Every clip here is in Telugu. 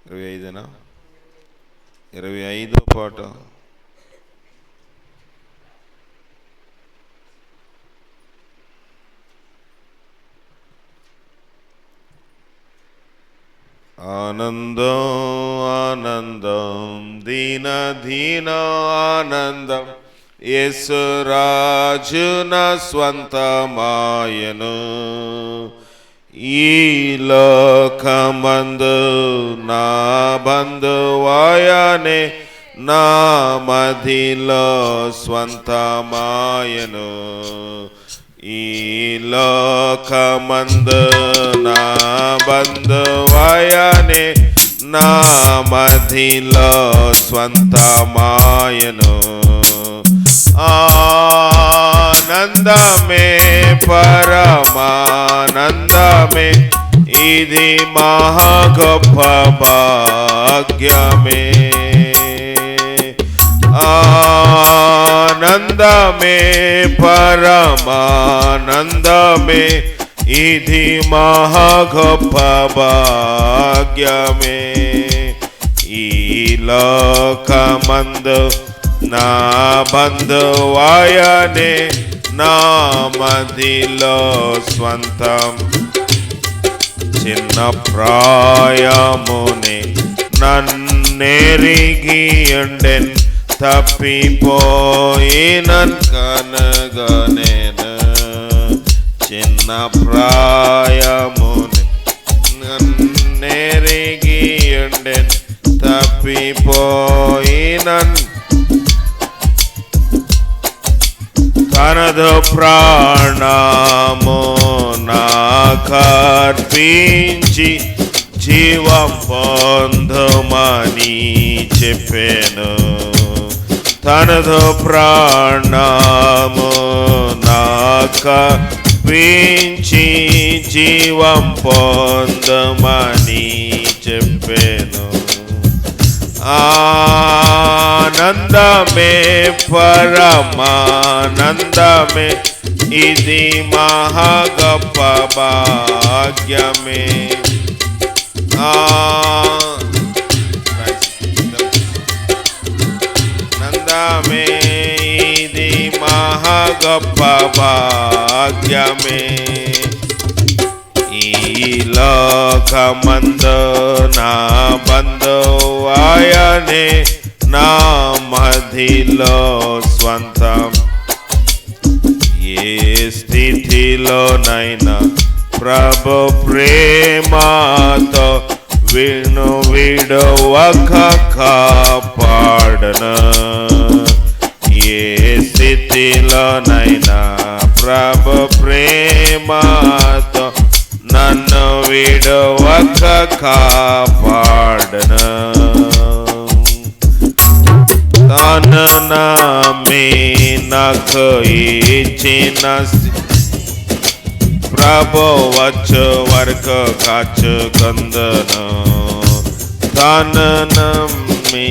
25 25 పాట. ఆనందం ఆనందం దీన దీన ఆనందం యేసు రాజున స్వంతమాయను. ఈ లోకమందు నా బంధువాయనే నా మదిలో స్వంతమాయను. ఈ లోకమందు నా బంధువాయనే నా మదిలో స్వంతమాయను. ఆనందమే పరమానందమే ఇది మహా గొప్ప భాగ్యమే. ఆనందమే పరమానందమే ఇది మహా గొప్ప భాగ్యమే. ఈ లోకమందు నా బంధువాయనే నా మదిలో స్వంతం. చిన్న ప్రాయమునే నన్నెరిగి ఉండెన్ తప్పిపోయినన్ కనగనేను. చిన్న ప్రాయమునే నన్నెరిగి ఉండెన్ తప్పిపోయినన్ తనదు ప్రాణము నాకర్పించి జీవం పొందుమని చెప్పెను. తనదు ప్రాణము నాకర్పించి జీవం పొందుమని చెప్పెను. ఆనందమే పరమానందమే ఇది మహా గొప్ప భాగ్యమే. ఆనందమే ఇది మహా గొప్ప భాగ్యమే. ఈ లోకమందు నా బంధువాయనే నా మదిలో స్వంతం. ఏ స్థితిలోనైనా ప్రభు ప్రేమతో విడువక కాపాడను. ఏ స్థితిలోనైనా ప్రభు ప్రేమతో నన్ను విడువక కాపాడను. తాను నమ్మి నాకు ఇచ్చిన ప్రభు వచ్చు వరకు కాచుకొందును. తాను నమ్మి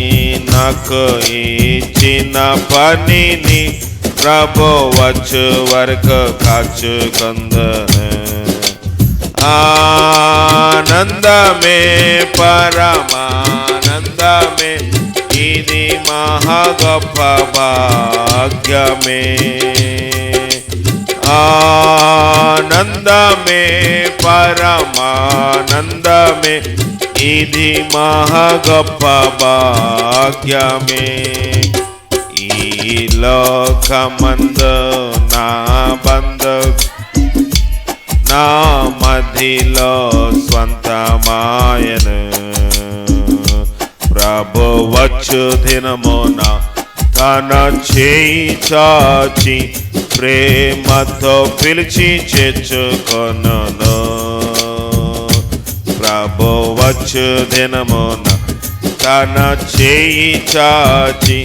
నాకు ఇచ్చిన పనిని ప్రభు వచ్చు వరకు కాచుకొందును. ఆనందమే పరమానందమే ఇది మహా గొప్ప భాగ్యమే. ఆనందమే పరమానందమే ఇది మహా గొప్ప భాగ్యమే. ఈ లోకమందు నా బంధు నా మదిలో స్వంతమాయను. ప్రభు వచ్చు దినమున తన చేయి చాచి ప్రేమతో పిలిచి చేర్చుకొనును. ప్రభు వచ్చు దినమున తన చేయి చాచి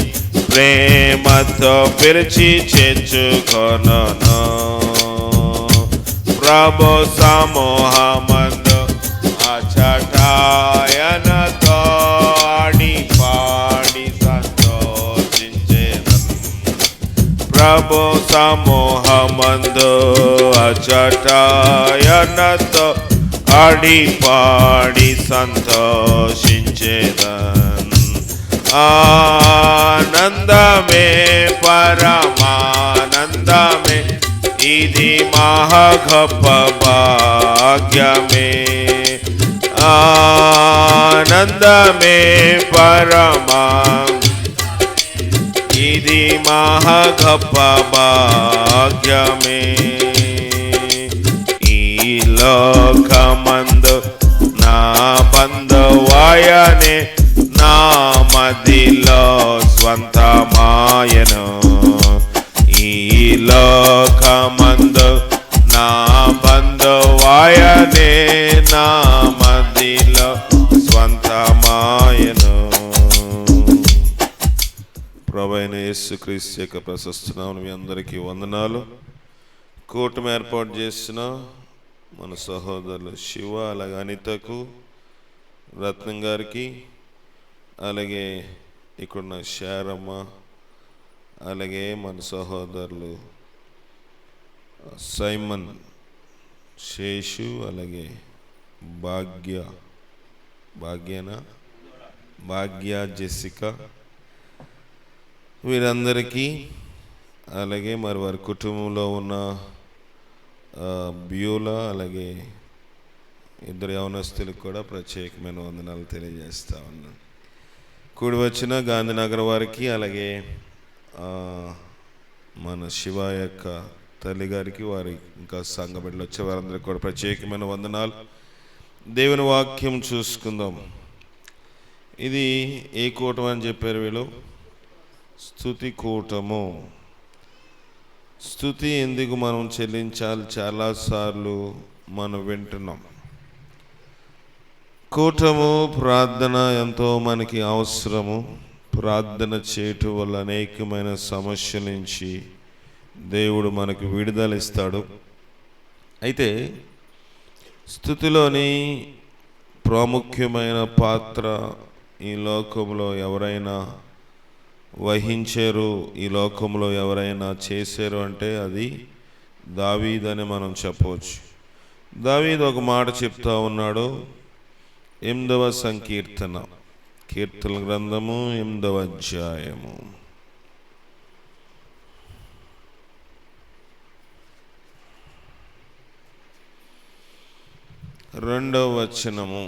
ప్రేమతో పిలిచి చేర్చుకొనును. ప్రభు సమూహమందు అచటాయనతో ఆడి పాడి సంతోషించెదను. ప్రభు సమూహమందు అచటాయనతో ఆడి పాడి సంతోషించేదన్. ఆనందమే పరమానందమే, ఇది మహా గొప్ప భాగ్యమే. ఆనందమే పరమా, ఇది మహా గొప్ప భాగ్యమే. ఈ లోకమందు నా బంధువాయనే, నా మదిలో స్వంతమాయను. ఈ లోకమందు నా బంధువాయనే, నా మదిలో స్వంతమాయను. ప్రభువైన యేసుక్రీస్తు యొక్క ప్రశస్త నామమున మీ అందరికీ వందనాలు. కూటమి ఏర్పాటు చేసిన మన సహోదరులు శివ, అలాగే అనితకు, రత్నం గారికి, అలాగే ఇక్కడున్న శారమ్మ, అలాగే మన సహోదరులు సైమన్, శేషు, అలాగే భాగ్య జెసికా, వీరందరికీ, అలాగే మరి వారి కుటుంబంలో ఉన్న బ్యూలా, అలాగే ఇద్దరు యవనస్తులకు కూడా ప్రత్యేకమైన వందనాలు తెలియజేస్తా ఉన్నాను. కూడి వచ్చిన గాంధీనగర్ వారికి, అలాగే మన శివ యొక్క తల్లి గారికి, వారి ఇంకా సంఘ బిడ్డలు వచ్చే వారందరికీ కూడా ప్రత్యేకమైన వందనాలు. దేవుని వాక్యం చూసుకుందాం. ఇది ఏ కూటం అని చెప్పారు వీళ్ళు? స్తుతి కూటము. స్తుతి ఎందుకు మనం చెల్లించాలి? చాలాసార్లు మనం వింటున్నాం. కూటము ప్రార్థన ఎంతో మనకి అవసరము. ప్రార్థన చేయటం వల్ల అనేకమైన సమస్యల నుంచి దేవుడు మనకు విడుదల ఇస్తాడు. అయితే స్తుతిలోని ప్రాముఖ్యమైన పాత్ర ఈ లోకంలో ఎవరైనా వహించారు, ఈ లోకంలో ఎవరైనా చేశారు అంటే అది దావీదని మనం చెప్పవచ్చు. దావీదు ఒక మాట చెప్తా ఉన్నాడు. 8వ సంకీర్తన, కీర్తన గ్రంథము 8వ అధ్యాయము 2వ వచనము.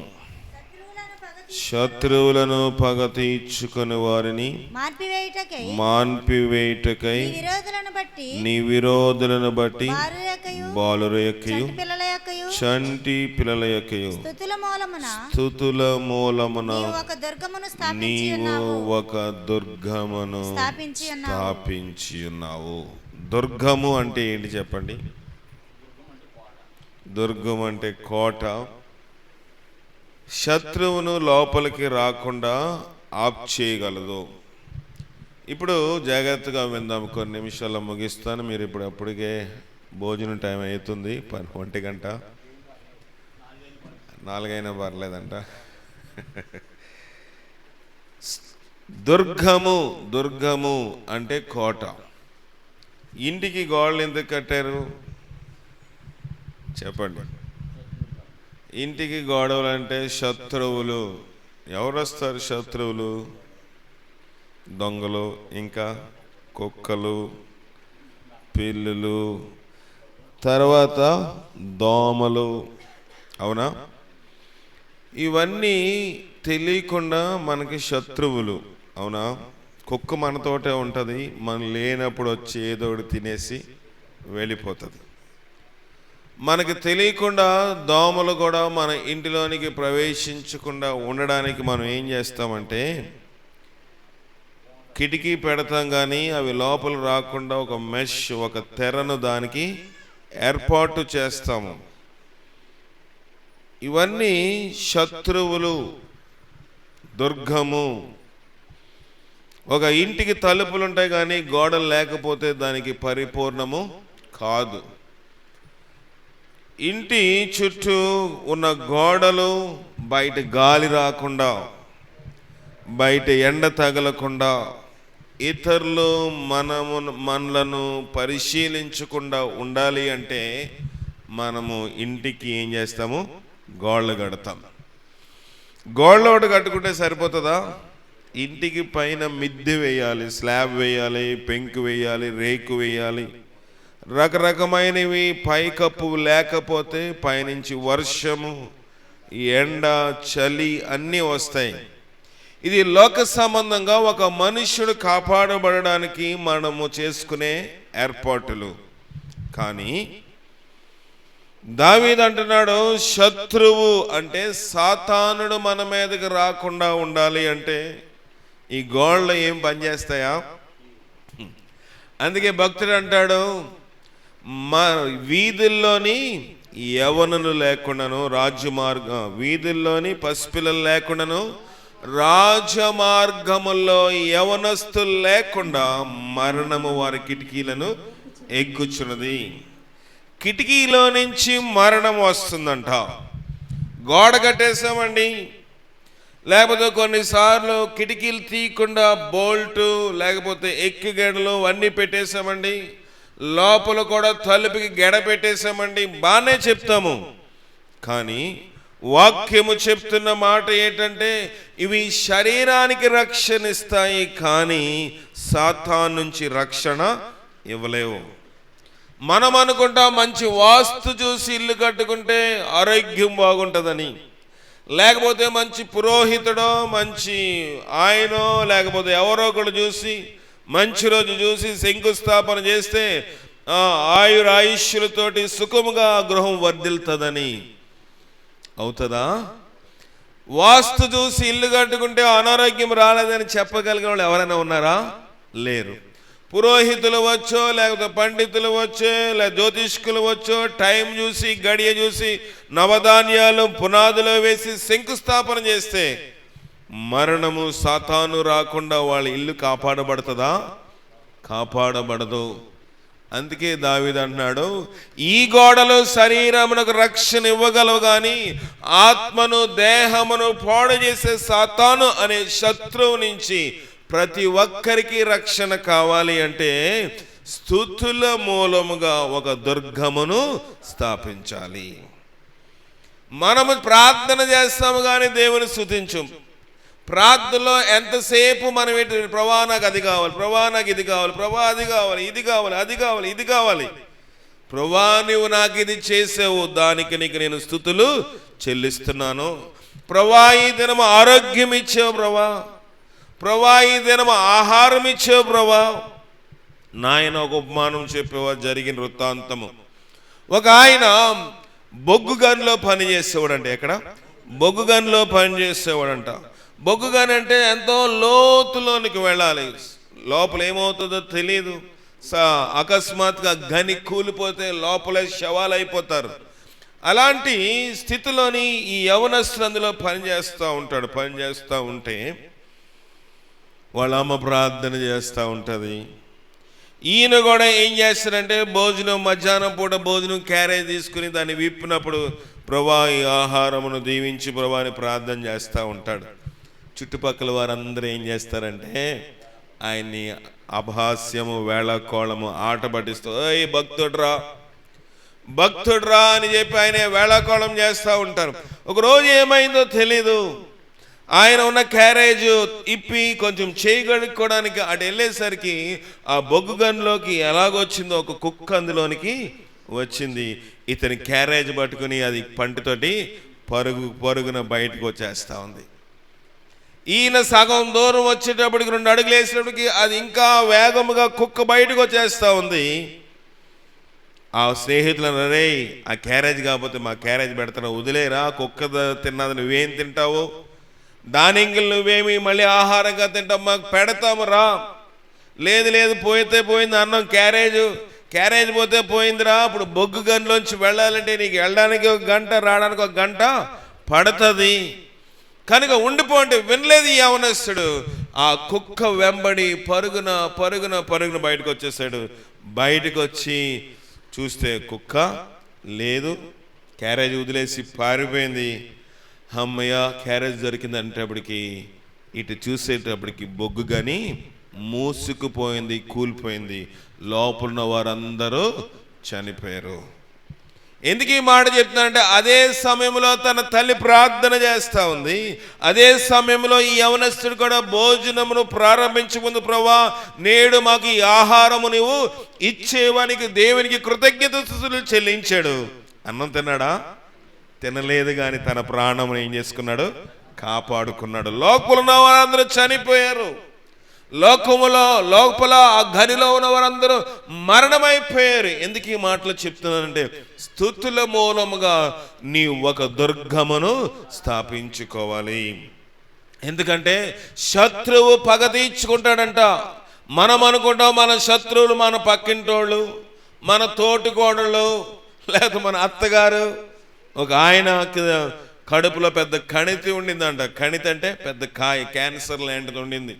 శత్రువులను పగ తీర్చుకుని వారిని మాన్పివేయుటకై నీ విరోధులను బట్టి బాలుర యొక్కయు చంటి పిల్లల యొక్కయు స్తుతుల మూలమున నీవు ఒక దుర్గమును స్థాపించి ఉన్నావు. దుర్గము అంటే ఏంటి చెప్పండి? దుర్గం అంటే కోట. శత్రువును లోపలికి రాకుండా ఆప్ చేయగలదు. ఇప్పుడు జాగ్రత్తగా విందాం. కొన్ని నిమిషాల్లో ముగిస్తాను. మీరు ఇప్పుడు అప్పటికే భోజనం టైం అవుతుంది. 1 గంట, 4 అయినా పర్లేదంట. దుర్గము అంటే కోట. ఇంటికి గోడలు ఎందుకు కట్టారు చెప్పండి? ఇంటికి గోడలు అంటే శత్రువులు. ఎవరు వస్తారు శత్రువులు? దొంగలు, ఇంకా కుక్కలు, పిల్లులు, తర్వాత దోమలు. అవునా? ఇవన్నీ తెలియకుండా మనకి శత్రువులు. అవునా? కుక్క మనతోటే ఉంటుంది. మనం లేనప్పుడు వచ్చి ఏదో ఒకటి తినేసి వెళ్ళిపోతుంది. మనకి తెలియకుండా దోమలు కూడా మన ఇంటిలోనికి ప్రవేశించకుండా ఉండడానికి మనం ఏం చేస్తామంటే కిటికీ పెడతాం, కానీ అవి లోపల రాకుండా ఒక మెష్, ఒక తెరను దానికి ఏర్పాటు చేస్తాము. ఇవన్నీ శత్రువులు, దుర్గము. ఒక ఇంటికి తలుపులు ఉంటాయి కానీ గోడలు లేకపోతే దానికి పరిపూర్ణము కాదు. ఇంటి చుట్టూ ఉన్న గోడలు బయట గాలి రాకుండా, బయట ఎండ తగలకుండా, ఇతరులు మనలను పరిశీలించకుండా ఉండాలి అంటే మనము ఇంటికి ఏం చేస్తాము? గోళ్ళు కడతాం. గోళ్ళు ఒకటి కట్టుకుంటే సరిపోతుందా? ఇంటికి పైన మిద్దె వేయాలి, స్లాబ్ వేయాలి, పెంకు వేయాలి, రేకు వేయాలి, రకరకమైనవి. పైకప్పు లేకపోతే పైనుంచి వర్షము, ఎండ, చలి అన్నీ వస్తాయి. ఇది లోక సంబంధంగా ఒక మనుష్యుడు కాపాడబడడానికి మనము చేసుకునే ఏర్పాటులు. కానీ దావీదు అంటున్నాడు, శత్రువు అంటే సాతానుడు మన మీదకి రాకుండా ఉండాలి అంటే ఈ గోళ్ళు ఏం పనిచేస్తాయా? అందుకే భక్తుడు అంటాడు, మా వీధుల్లోని యవనులు లేకుండాను వీధుల్లోని పసిపిల్లలు లేకుండాను రాజమార్గముల్లో యవనస్తులు లేకుండా మరణము వారి కిటికీలను ఎక్కుచున్నది. కిటికీలో నుంచి మరణం వస్తుందంట. గోడ కట్టేసామండి, లేకపోతే కొన్నిసార్లు కిటికీలు తీయకుండా బోల్టు లేకపోతే ఎక్కిగడలు అన్నీ పెట్టేసామండి, లోపల కూడా తలుపుకి గెడ పెట్టేసామండి, బాగానే చెప్తాము. కానీ వాక్యము చెప్తున్న మాట ఏంటంటే ఇవి శరీరానికి రక్షణ ఇస్తాయి, కానీ సాతాను నుంచి రక్షణ ఇవ్వలేవు. మనం అనుకుంటా మంచి వాస్తు చూసి ఇల్లు కట్టుకుంటే ఆరోగ్యం బాగుంటుందని, లేకపోతే మంచి పురోహితుడో మంచి ఆయనో లేకపోతే ఎవరో ఒకరు చూసి మంచి రోజు చూసి శంకుస్థాపన చేస్తే ఆయురాయుష్యులతోటి సుఖముగా గృహం వర్ధిల్తుందని. అవుతుందా? వాస్తు చూసి ఇల్లు కట్టుకుంటే అనారోగ్యం రాలేదని చెప్పగలిగిన వాళ్ళు ఎవరైనా ఉన్నారా? లేరు. పురోహితులు వచ్చో లేకపోతే పండితులు వచ్చో లేదా జ్యోతిష్కులు వచ్చో టైం చూసి గడియ చూసి నవధాన్యాలు పునాదులో వేసి శంకుస్థాపన చేస్తే మరణము సాతాను రాకుండా వాళ్ళ ఇల్లు కాపాడబడుతుందా? కాపాడబడదు. అందుకే దావీదు అంటున్నాడు, ఈ గోడలు శరీరమునకు రక్షణ ఇవ్వగలవు కానీ ఆత్మను దేహమును పాడు చేసే సాతాను అనే శత్రువు నుంచి ప్రతి ఒక్కరికి రక్షణ కావాలి అంటే స్తుతుల మూలముగా ఒక దుర్గమును స్థాపించాలి. మనము ప్రార్థన చేస్తాము కానీ దేవుని స్తుతించం. ప్రార్థనలో ఎంతసేపు మనం ఏంటి, ప్రభా నాకు అది కావాలి, ప్రభా నాకు ఇది కావాలి, ప్రభా అది కావాలి, ఇది కావాలి, అది కావాలి, ఇది కావాలి. ప్రభా నువ్వు నాకు ఇది చేసావు, దానికి నీకు నేను స్తుతులు చెల్లిస్తున్నాను. ప్రభా ఈ దినము ఆరోగ్యం ఇచ్చావు ప్రభా, ప్రభా ఈ దినము ఆహారం ఇచ్చావు ప్రభా. నాయన ఒక ఉపమానం చెప్పేవా జరిగిన వృత్తాంతము. ఒక ఆయన బొగ్గు గనిలో పని చేసేవాడంట. ఎక్కడ? బొగ్గు గనిలో పని చేసేవాడంట. బొగ్గు గని అంటే ఎంతో లోతులోనికి వెళ్ళాలి, లోపల ఏమవుతుందో తెలియదు. అకస్మాత్తుగా గని కూలిపోతే లోపలే శవాలు అయిపోతారు. అలాంటి స్థితిలోని ఈ యవనస్తుడు అందులో పనిచేస్తూ ఉంటాడు. పనిచేస్తూ ఉంటే వాళ్ళ అమ్మ ప్రార్థన చేస్తూ ఉంటుంది. ఈయన కూడా ఏం చేస్తాడంటే భోజనం, మధ్యాహ్నం పూట భోజనం క్యారేజ్ తీసుకుని దాన్ని విప్పినప్పుడు ప్రభా ఈ ఆహారమును దీవించి ప్రభా అని ప్రార్థన చేస్తూ ఉంటాడు. చుట్టుపక్కల వారందరూ ఏం చేస్తారంటే ఆయన్ని అపహాస్యము, వేళకోళము, ఆట పట్టిస్తూ ఏ భక్తుడ్రా భక్తుడ్రా అని చెప్పి ఆయన వేళకోళం చేస్తూ ఉంటారు. ఒకరోజు ఏమైందో తెలీదు, ఆయన ఉన్న క్యారేజ్ ఇప్పి కొంచెం చేయగలుక్కోవడానికి అటు వెళ్ళేసరికి ఆ బొగ్గు గన్లోకి ఎలాగొచ్చిందో ఒక కుక్క అందులోనికి వచ్చింది. ఇతని క్యారేజ్ పట్టుకుని అది పంటితోటి పరుగున బయటకు వచ్చేస్తూ ఉంది. ఈయన సగం దూరం వచ్చేటప్పటికి 2 అడుగులు వేసేటప్పటికి అది ఇంకా వేగముగా కుక్క బయటకు వచ్చేస్తూ ఉంది. ఆ స్నేహితులను, రే ఆ క్యారేజ్ కాకపోతే మా క్యారేజ్ పెడతాను, వదిలేరా, కుక్క తిన్నది నువ్వేం తింటావు, దానింగిల్ నువ్వేమి మళ్ళీ ఆహారంగా తింటావు, మాకు పెడతాము రా. లేదు లేదు పోతే పోయింది అన్నం, క్యారేజ్ పోతే పోయిందిరా. ఇప్పుడు బొగ్గు గనిలోంచి వెళ్ళాలంటే నీకు వెళ్ళడానికి 1 గంట, రావడానికి 1 గంట పడుతుంది కనుక ఉండిపోండి. వినలేదు ఈ యవనస్తుడు. ఆ కుక్క వెంబడి పరుగున బయటకు వచ్చేసాడు. బయటకు వచ్చి చూస్తే కుక్క లేదు, క్యారేజ్ వదిలేసి పారిపోయింది. అమ్మయ్య క్యారేజ్ దొరికింది అంటేప్పటికి ఇటు చూసేటప్పటికి బొగ్గు గని మూసుకుపోయింది, కూలిపోయింది. లోపల ఉన్న వారందరూ చనిపోయారు. ఎందుకు ఈ మాట చెప్తున్నానంటే, అదే సమయంలో తన తల్లి ప్రార్థన చేస్తూ ఉంది. అదే సమయంలో ఈ యవనస్తుడు కూడా భోజనమును ప్రారంభించముందు, ప్రభువా నేడు మాకు ఈ ఆహారము నీవు ఇచ్చేవానికి దేవునికి కృతజ్ఞతలు చెల్లించాడు. అన్నం తిన్నాడా? తినలేదు, కానీ తన ప్రాణమును ఏం చేసుకున్నాడు? కాపాడుకున్నాడు. లోపల ఉన్న వారందరూ చనిపోయారు. లోపల ఆ గనిలో ఉన్న వారందరూ మరణమైపోయారు. ఎందుకు ఈ మాటలు చెప్తున్నానంటే, స్తుతుల మూలముగా నీ ఒక దుర్గమును స్థాపించుకోవాలి. ఎందుకంటే శత్రువు పగ తీర్చుకుంటాడంట. మనం అనుకుంటాం మన శత్రువులు మన పక్కింటోళ్ళు, మన తోటికోడళ్ళు, లేదా మన అత్తగారు. ఒక ఆయన కడుపులో పెద్ద కణితి ఉండిందంట. కణితి అంటే పెద్ద కాయ, క్యాన్సర్ లాంటిది ఉండింది.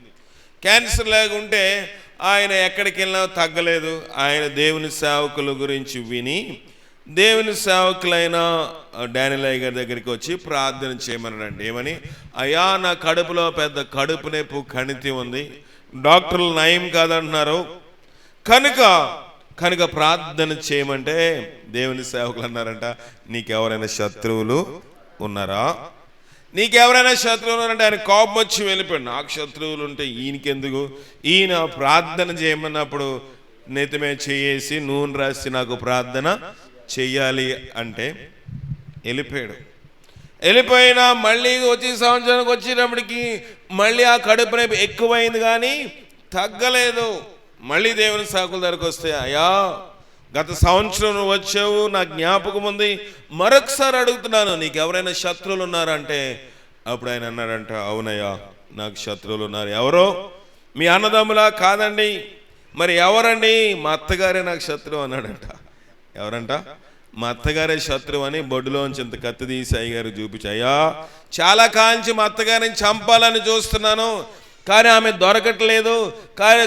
క్యాన్సర్ లేకుంటే ఆయన ఎక్కడికి వెళ్ళినా తగ్గలేదు. ఆయన దేవుని సేవకుల గురించి విని దేవుని సేవకులైన డానియల్ గారి దగ్గరికి వచ్చి ప్రార్థన చేయమన్నాడండి. ఏమని? అయ్యా నా కడుపులో పెద్ద కడుపు నొప్పి కణితి ఉంది, డాక్టర్లు నయం కాదంటున్నారు, కనుక ప్రార్థన చేయమంటే దేవుని సేవకులు అన్నారంట, నీకెవరైనా శత్రువులు ఉన్నారా? నీకెవరైనా శత్రువులు ఉన్నారంటే ఆయన కోపం వచ్చి వెళ్ళిపోయాడు. నాకు శత్రువులు ఉంటే ఈయనకెందుకు? ఈయన ప్రార్థన చేయమన్నప్పుడు నెత్తిమే చేసి నూనె రాసి నాకు ప్రార్థన చెయ్యాలి అంటే వెళ్ళిపోయాడు. వెళ్ళిపోయినా మళ్ళీ వచ్చే సంవత్సరానికి వచ్చేటప్పటికి మళ్ళీ ఆ కడుపు నొప్పి ఎక్కువైంది, కానీ తగ్గలేదు. మళ్ళీ దేవుని సాకుల దగ్గరకు వస్తే, అయ్యా గత సంవత్సరం నువ్వు వచ్చావు, నా జ్ఞాపకం ఉంది, మరొకసారి అడుగుతున్నాను, నీకు ఎవరైనా శత్రువులు ఉన్నారంటే అప్పుడు ఆయన అన్నాడంట, అవునయ్యా నాకు శత్రువులు ఉన్నారు. ఎవరో? మీ అన్నదమ్ములా? కాదండి. మరి ఎవరండి? మా అత్తగారే నాకు శత్రువు అన్నాడంట. ఎవరంట? మా అత్తగారే శత్రువు అని బొడ్డులోంచి ఇంత కత్తి తీసి అయ్యగారు చూపించి, అయ్యా చాలా కాంచి మా అత్తగారిని చంపాలని చూస్తున్నాను, కానీ ఆమె దొరకట్లేదు,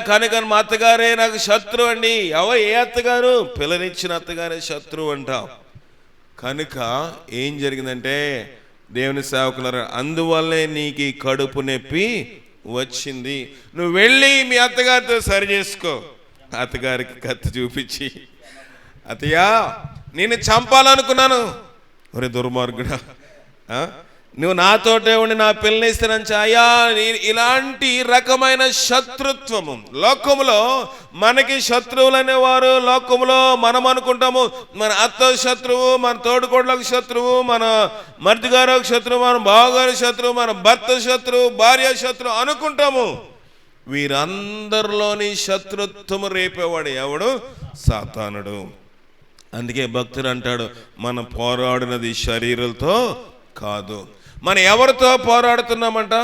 కనుక మా అత్తగారే నాకు శత్రువు అండి. ఏ అత్తగారు? పిల్లనిచ్చిన అత్తగారే శత్రువు అంట. కనుక ఏం జరిగిందంటే, దేవుని సేవకులారా, అందువల్లే నీకు ఈ కడుపు నొప్పి వచ్చింది, నువ్వు వెళ్ళి మీ అత్తగారితో సరి చేసుకో. అత్తగారికి కత్తి చూపించి, అత్తయ్యా నేను చంపాలనుకున్నాను. ఒరే దుర్మార్గుడా, నువ్వు నాతోటే ఉండి నా పిల్లని ఇస్తానని. అయ్యా ఇలాంటి రకమైన శత్రుత్వము లోకములో, మనకి శత్రువులు అనేవారు లోకములో మనం అనుకుంటాము, మన అత్త శత్రువు, మన తోడుకోడలకు శత్రువు, మన మరిదిగారికి శత్రువు, మన బావగారి శత్రువు, మన భర్త శత్రువు, భార్య శత్రువు అనుకుంటాము. వీరందరిలోని శత్రుత్వము రేపేవాడు ఎవడు? సాతానుడు. అందుకే భక్తుడు అంటాడు, మనం పోరాడినది శరీరాలతో కాదు. మనం ఎవరితో పోరాడుతున్నామంట?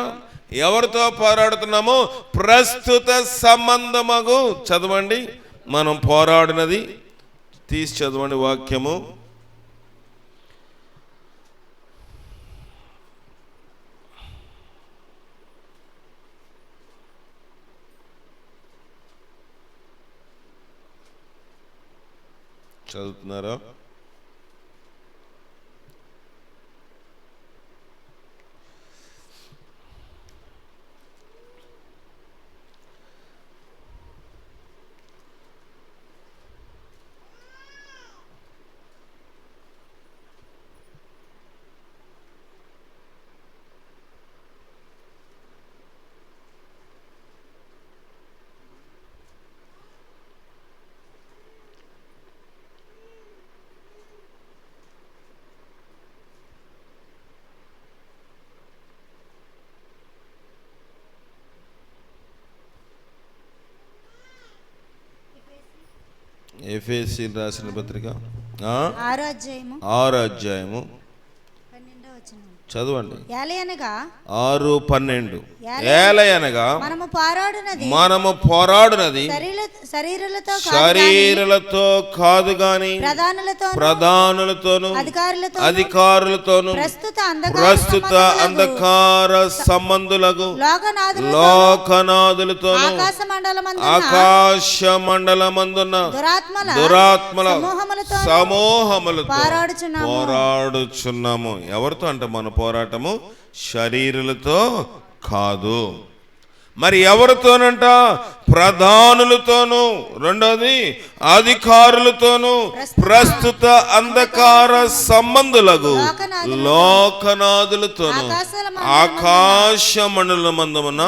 ఎవరితో పోరాడుతున్నామో ప్రస్తుత సంబంధమగు. చదవండి, మనం పోరాడినది తీసి చదవండి వాక్యము. చదువుతున్నారా? ఎఫెసీయులకు రాసిన పత్రిక 6వ అధ్యాయము చదవండి. 6:12 ఏలయనగా మనము పోరాడునది శరీరులతో కాదు గాని ప్రధానులతోను అధికారులతోను ప్రస్తుత అంధకార సంబంధులకు లోకనాథులతోను ఆకాశ మండలమందున్న దురాత్మల సమూహములతో పోరాడుచున్నాము. ఎవరితో అంట మన పోరాటము? శరీరులతో కాదు. మరి ఎవరితోనంట? ప్రధానులతోనూ, రెండోది అధికారులతోనూ, ప్రస్తుత అంధకార సంబంధులకు లోకనాథులతోనూ, ఆకాశ మండల మందమున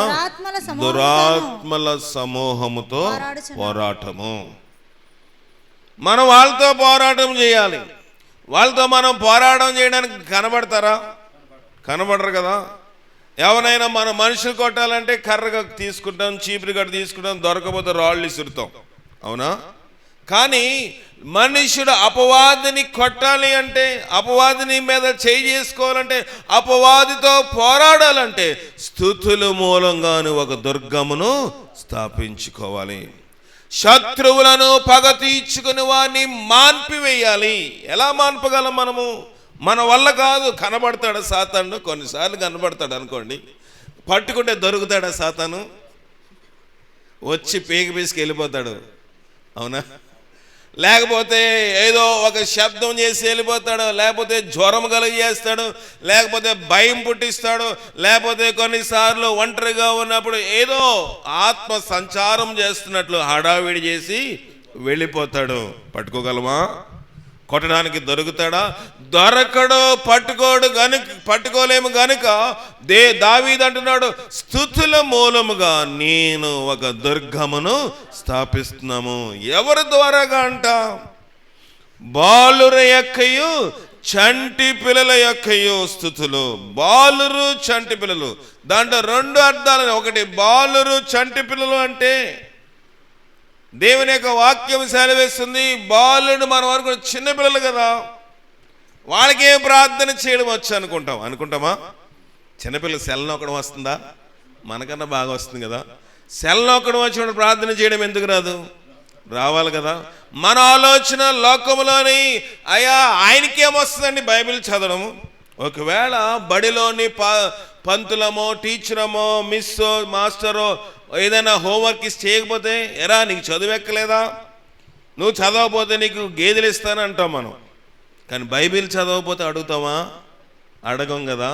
దురాత్మల సమూహముతో పోరాటము. మనం వాళ్ళతో పోరాటం చేయాలి. వాళ్ళతో మనం పోరాటం చేయడానికి కనబడతారా? కనబడరు కదా. ఎవరైనా మన మనుషులు కొట్టాలంటే కర్రగా తీసుకుంటాం, చీపురు గడ్డ తీసుకుంటాం, దొరకపోతే రాళ్ళు ఇసురుతాం, అవునా? కానీ మనుషుడు అపవాదిని కొట్టాలి అంటే, అపవాదిని మీద చేయి చేసుకోవాలంటే, అపవాదితో పోరాడాలంటే స్తుతుల మూలంగాను ఒక దుర్గమును స్థాపించుకోవాలి. శత్రువులను పగ తీర్చుకుని వారిని మాన్పివేయాలి. ఎలా మాన్పగలం మనము? మన వల్ల కాదు. కనబడతాడు సాతాను, కొన్నిసార్లు కనబడతాడు అనుకోండి, పట్టుకుంటే దొరుకుతాడా సాతాను? వచ్చి పేకి పీసుకు వెళ్ళిపోతాడు, అవునా? లేకపోతే ఏదో ఒక శబ్దం చేసి వెళ్ళిపోతాడు, లేకపోతే జ్వరం కలిగేస్తాడు, లేకపోతే భయం పుట్టిస్తాడు, లేకపోతే కొన్నిసార్లు ఒంటరిగా ఉన్నప్పుడు ఏదో ఆత్మ సంచారం చేస్తున్నట్లు హడావిడి చేసి వెళ్ళిపోతాడు. పట్టుకోగలమా? కొట్టడానికి దొరుకుతాడా? దొరకడు, పట్టుకోలేము గనుక దావీదు అంటున్నాడు, స్తుతుల మూలముగా నేను ఒక దుర్గమును స్థాపిస్తున్నాము. ఎవరి ద్వారాగా అంట? బాలుర యొక్కయు చంటి పిల్లల యొక్కయు స్తుతులు. బాలురు, చంటి పిల్లలు, దాంట్లో రెండు అర్థాలు. ఒకటి, బాలురు చంటి పిల్లలు అంటే దేవుని యొక్క వాక్యం సెలవిస్తుంది, బాలుడు మన వరకు చిన్నపిల్లలు కదా, వాళ్ళకేం ప్రార్థన చేయడం వచ్చు అనుకుంటామా? చిన్నపిల్లలు సెల్ నొక్కడం వస్తుందా? మనకన్నా బాగా వస్తుంది కదా. సెల్ నొక్కడం వచ్చినప్పుడు ప్రార్థన చేయడం ఎందుకు రాదు? రావాలి కదా. మన ఆలోచన లోకంలోని అయ్యా ఆయనకేమొస్తుందండి బైబిల్ చదవడము. ఒకవేళ బడిలోని పంతులమో, టీచరమో, మిస్సో, మాస్టరో ఏదైనా హోంవర్క్ చేయకపోతే, ఎరా నీకు చదువెక్కలేదా, నువ్వు చదవకపోతే నీకు గేదెలు ఇస్తాను అంటాం మనం. కానీ బైబిల్ చదవకపోతే అడుగుతామా? అడగం కదా.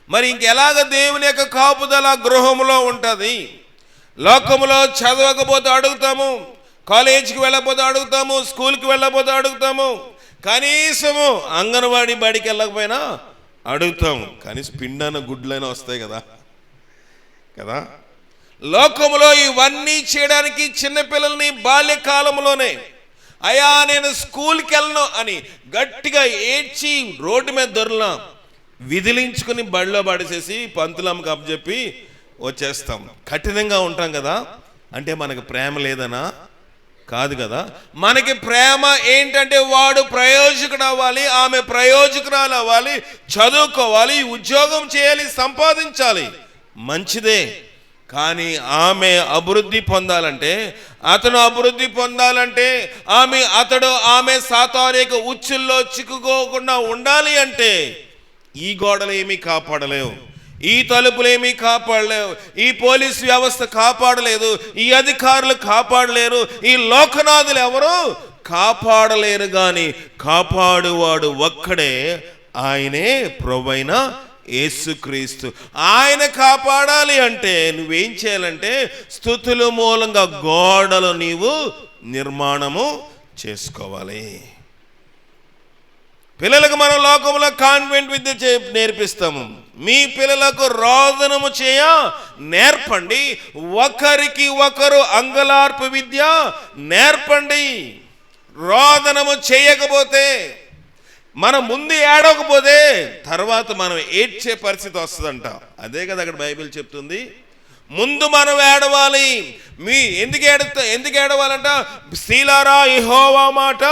మరి ఇంకెలాగ దేవుని యొక్క కాపుదల గృహంలో ఉంటుంది? లోకంలో చదవకపోతే అడుగుతాము, కాలేజీకి వెళ్ళకపోతే అడుగుతాము, స్కూల్కి వెళ్ళకపోతే అడుగుతాము, కనీసము అంగన్వాడీ బడికి వెళ్ళకపోయినా అడుగుతాము. కనీసం పిండాన గుడ్లైనా వస్తాయి కదా. లోకంలో ఇవన్నీ చేయడానికి చిన్నపిల్లల్ని బాల్యకాలంలోనే అయ్యా నేను స్కూల్కి వెళ్ళను అని గట్టిగా ఏడ్చి రోడ్డు మీద దొరలా విదిలించుకుని బడిలో పడేసేసి పంతులమ్మకి అప్పచెప్పి వచ్చేస్తాం. కఠినంగా ఉంటాం కదా. అంటే మనకు ప్రేమ లేదనా? కాదు కదా. మనకి ప్రేమ ఏంటంటే వాడు ప్రయోజకుడు అవ్వాలి, ఆమె ప్రయోజకురాలు అవ్వాలి, చదువుకోవాలి, ఉద్యోగం చేయాలి, సంపాదించాలి, మంచిదే. కానీ ఆమె అభివృద్ధి పొందాలంటే, అతను అభివృద్ధి పొందాలంటే, ఆమె సాతానిక ఉచ్చుల్లో చిక్కుకోకుండా ఉండాలి అంటే ఈ గోడలు ఏమీ కాపాడలేవు, ఈ తలుపులేమీ కాపాడలేవు, ఈ పోలీసు వ్యవస్థ కాపాడలేదు, ఈ అధికారులు కాపాడలేరు, ఈ లోకనాథులు ఎవరు కాపాడలేరు. కానీ కాపాడువాడు ఒక్కడే, ఆయనే ప్రభువైన యేసుక్రీస్తు. ఆయన కాపాడాలి అంటే నువ్వేం చేయాలంటే స్తుతుల మూలంగా గోడలు నీవు నిర్మాణము చేసుకోవాలి. పిల్లలకు మనం లోకంలో కాన్వెంట్ విద్య నేర్పిస్తాము. మీ పిల్లలకు రోదనము చేయ నేర్పండి, ఒకరికి ఒకరు అంగలార్పు విద్య నేర్పండి. రోదనము చేయకపోతే, మనం ముందు ఏడవకపోతే తర్వాత మనం ఏడ్చే పరిస్థితి వస్తుందంట. అదే కదా అక్కడ బైబిల్ చెప్తుంది. ముందు మనం ఏడవాలి. ఎందుకు ఏడవాలంట? స్త్రీలారా యెహోవా మాట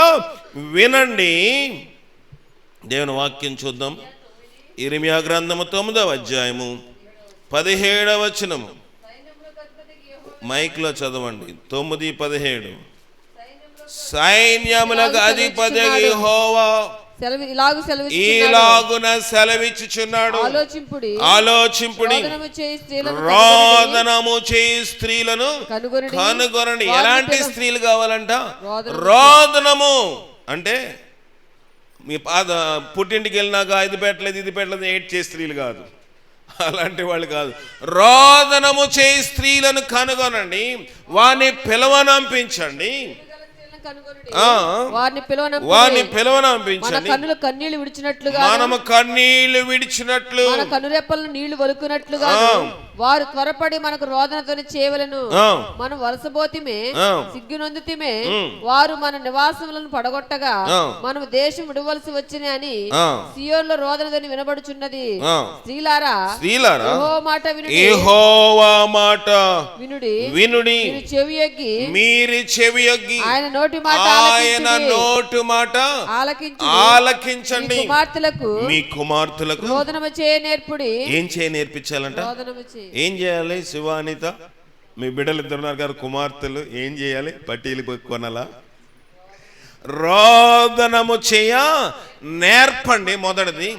వినండి. దేవుని వాక్యం చూద్దాం. ఇర్మియా గ్రంథము 9వ అధ్యాయము 17వ వచనము. మైక్లో చదవండి. 9:17. సైన్యములకు అధిపతి యెహోవా ఇలాగున సెలవిచ్చుచున్నాడు, ఆలోచింపుడి, రోదనము చేయి స్త్రీలను కనుగొనండి. ఎలాంటి స్త్రీలు కావాలంట? రోదనము అంటే మీ పుట్టింటికి వెళ్ళినాక ఇది పెట్టలేదు ఏడ్ చేసే స్త్రీలు కాదు. అలాంటి వాళ్ళు కాదు. రోదనము చేయి స్త్రీలను కనుగొనండి, వారిని పిలవనంపించండి, వారిని పిలవనంపించండి. కన్నులు కన్నీళ్లు విడిచినట్లుగా, మనము కన్నీళ్లు విడిచినట్లు, కనురెప్పలను నీళ్లు వలుకున్నట్లుగా వారు త్వరపడి మనకు రోదనతో చేయవలెను. మనం వలసబోతిమే, సిగ్గునొందుతిమే, వారు మన నివాసములను పడగొట్టగా మనం దేశం విడవలసి వచ్చిన అని సియోనులో రోదనధ్వని వినబడుచున్నది. స్త్రీలారా యెహోవా మాట వినుడి, మీరు చెవియొగ్గి ఆయన నోటి మాట ఆలకించండి. మీ కుమార్తెలకు రోదనము చేయ నేర్పుడి. ఏం చేయ నేర్పించాలంట? ఏం చేయాలి? శివానిత, మీ బిడ్డలు ఇద్దరున్నారు గారు, కుమార్తెలు ఏం చేయాలి? పట్టీలు కొనాలా? రోదనము చేయ నేర్పండి. మొదటిది,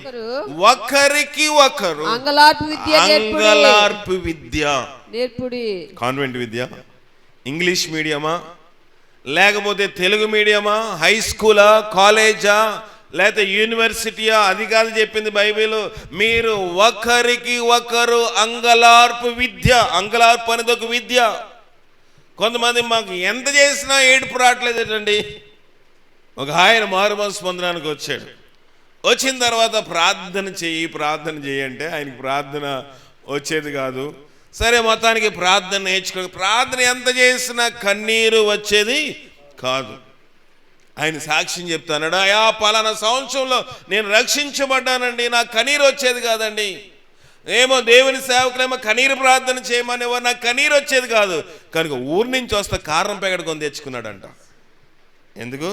ఒకరికి ఒకరు అంగలార్పు విద్య నేర్పుడి. కాన్వెంట్ విద్య, ఇంగ్లీష్ మీడియమా, లేకపోతే తెలుగు మీడియమా, హై స్కూలా, కాలేజా, లేకపోతే యూనివర్సిటీయా? అది కాదు చెప్పింది బైబిల్. మీరు ఒకరికి ఒకరు అంగలార్పు విద్య. అంగలార్పు అనేది ఒక విద్య. కొంతమంది మాకు ఎంత చేసినా ఏడుపు రావట్లేదండి. ఒక ఆయన మారుమనసు పొందడానికి వచ్చాడు. వచ్చిన తర్వాత ప్రార్థన చెయ్యి అంటే ఆయనకి ప్రార్థన వచ్చేది కాదు. సరే, మొత్తానికి ప్రార్థన నేర్చుకో. ప్రార్థన ఎంత చేసినా కన్నీరు వచ్చేది కాదు. ఆయన సాక్ష్యం చెప్తాడు, అయా పలానా సంవత్సరంలో నేను రక్షించబడ్డానండి, నాకు కన్నీరు వచ్చేది కాదండి. ఏమో దేవుని సేవకులేమో కన్నీరు ప్రార్థన చేయమనేవారు, నాకు కన్నీరు వచ్చేది కాదు. కనుక ఊరి నుంచి వస్తే కారం పెగడ కొని తెచ్చుకున్నాడంట. ఎందుకు?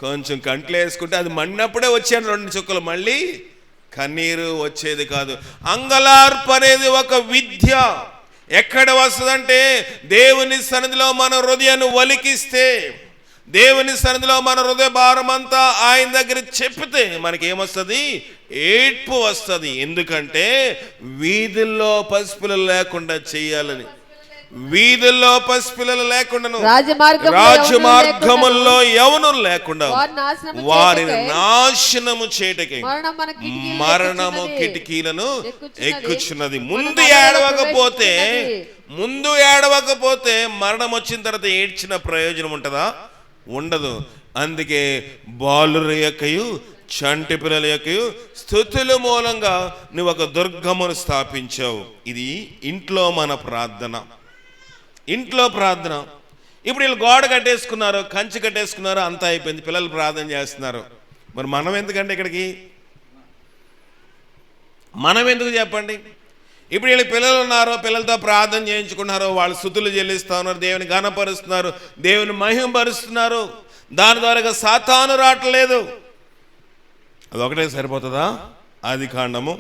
కొంచెం కంట్లో వేసుకుంటే అది మన్నప్పుడే వచ్చాను 2 చుక్కలు, మళ్ళీ కన్నీరు వచ్చేది కాదు. అంగలార్పు అనేది ఒక విద్య. ఎక్కడ వస్తుందంటే దేవుని సన్నిధిలో మన హృదయాన్ని వలికిస్తే, దేవుని సన్నిధిలో మన హృదయ భారం అంతా ఆయన దగ్గర చెప్పితే మనకేమొస్తుంది? ఏడ్పు వస్తుంది. ఎందుకంటే వీధుల్లో పసిపిల్లలు లేకుండా చేయాలని, వీధుల్లో పసిపిల్లలు లేకుండా, రాజమార్గముల్లో యవనులు లేకుండా వారిని నాశనము చేయటకే మరణము కిటికీలను ఎక్కుచున్నది. ముందు ఏడవకపోతే మరణం వచ్చిన తర్వాత ఏడ్చిన ప్రయోజనం ఉంటుందా? ఉండదు. అందుకే బాలుర యొక్కయు చంటి పిల్లల యొక్కయు స్తుతుల మూలంగా నువ్వు ఒక దుర్గమును స్థాపించావు. ఇది ఇంట్లో మన ప్రార్థన, ఇంట్లో ప్రార్థన. ఇప్పుడు వీళ్ళు గోడ కట్టేసుకున్నారు, కంచి కట్టేసుకున్నారు, అంతా అయిపోయింది, పిల్లలు ప్రార్థన చేస్తున్నారు. మరి మనం ఎందుకంటే ఇక్కడికి మనం ఎందుకు చెప్పండి? ఇప్పుడు వీళ్ళకి పిల్లలు ఉన్నారు, పిల్లలతో ప్రార్థన చేయించుకున్నారు, వాళ్ళు స్తుతులు చెల్లిస్తూ ఉన్నారు, దేవుని ఘనపరుస్తున్నారు, దేవుని మహిమపరుస్తున్నారు. దాని ద్వారా సాతాను రావట్లేదు. అదొకటే సరిపోతుందా? ఆది కాండము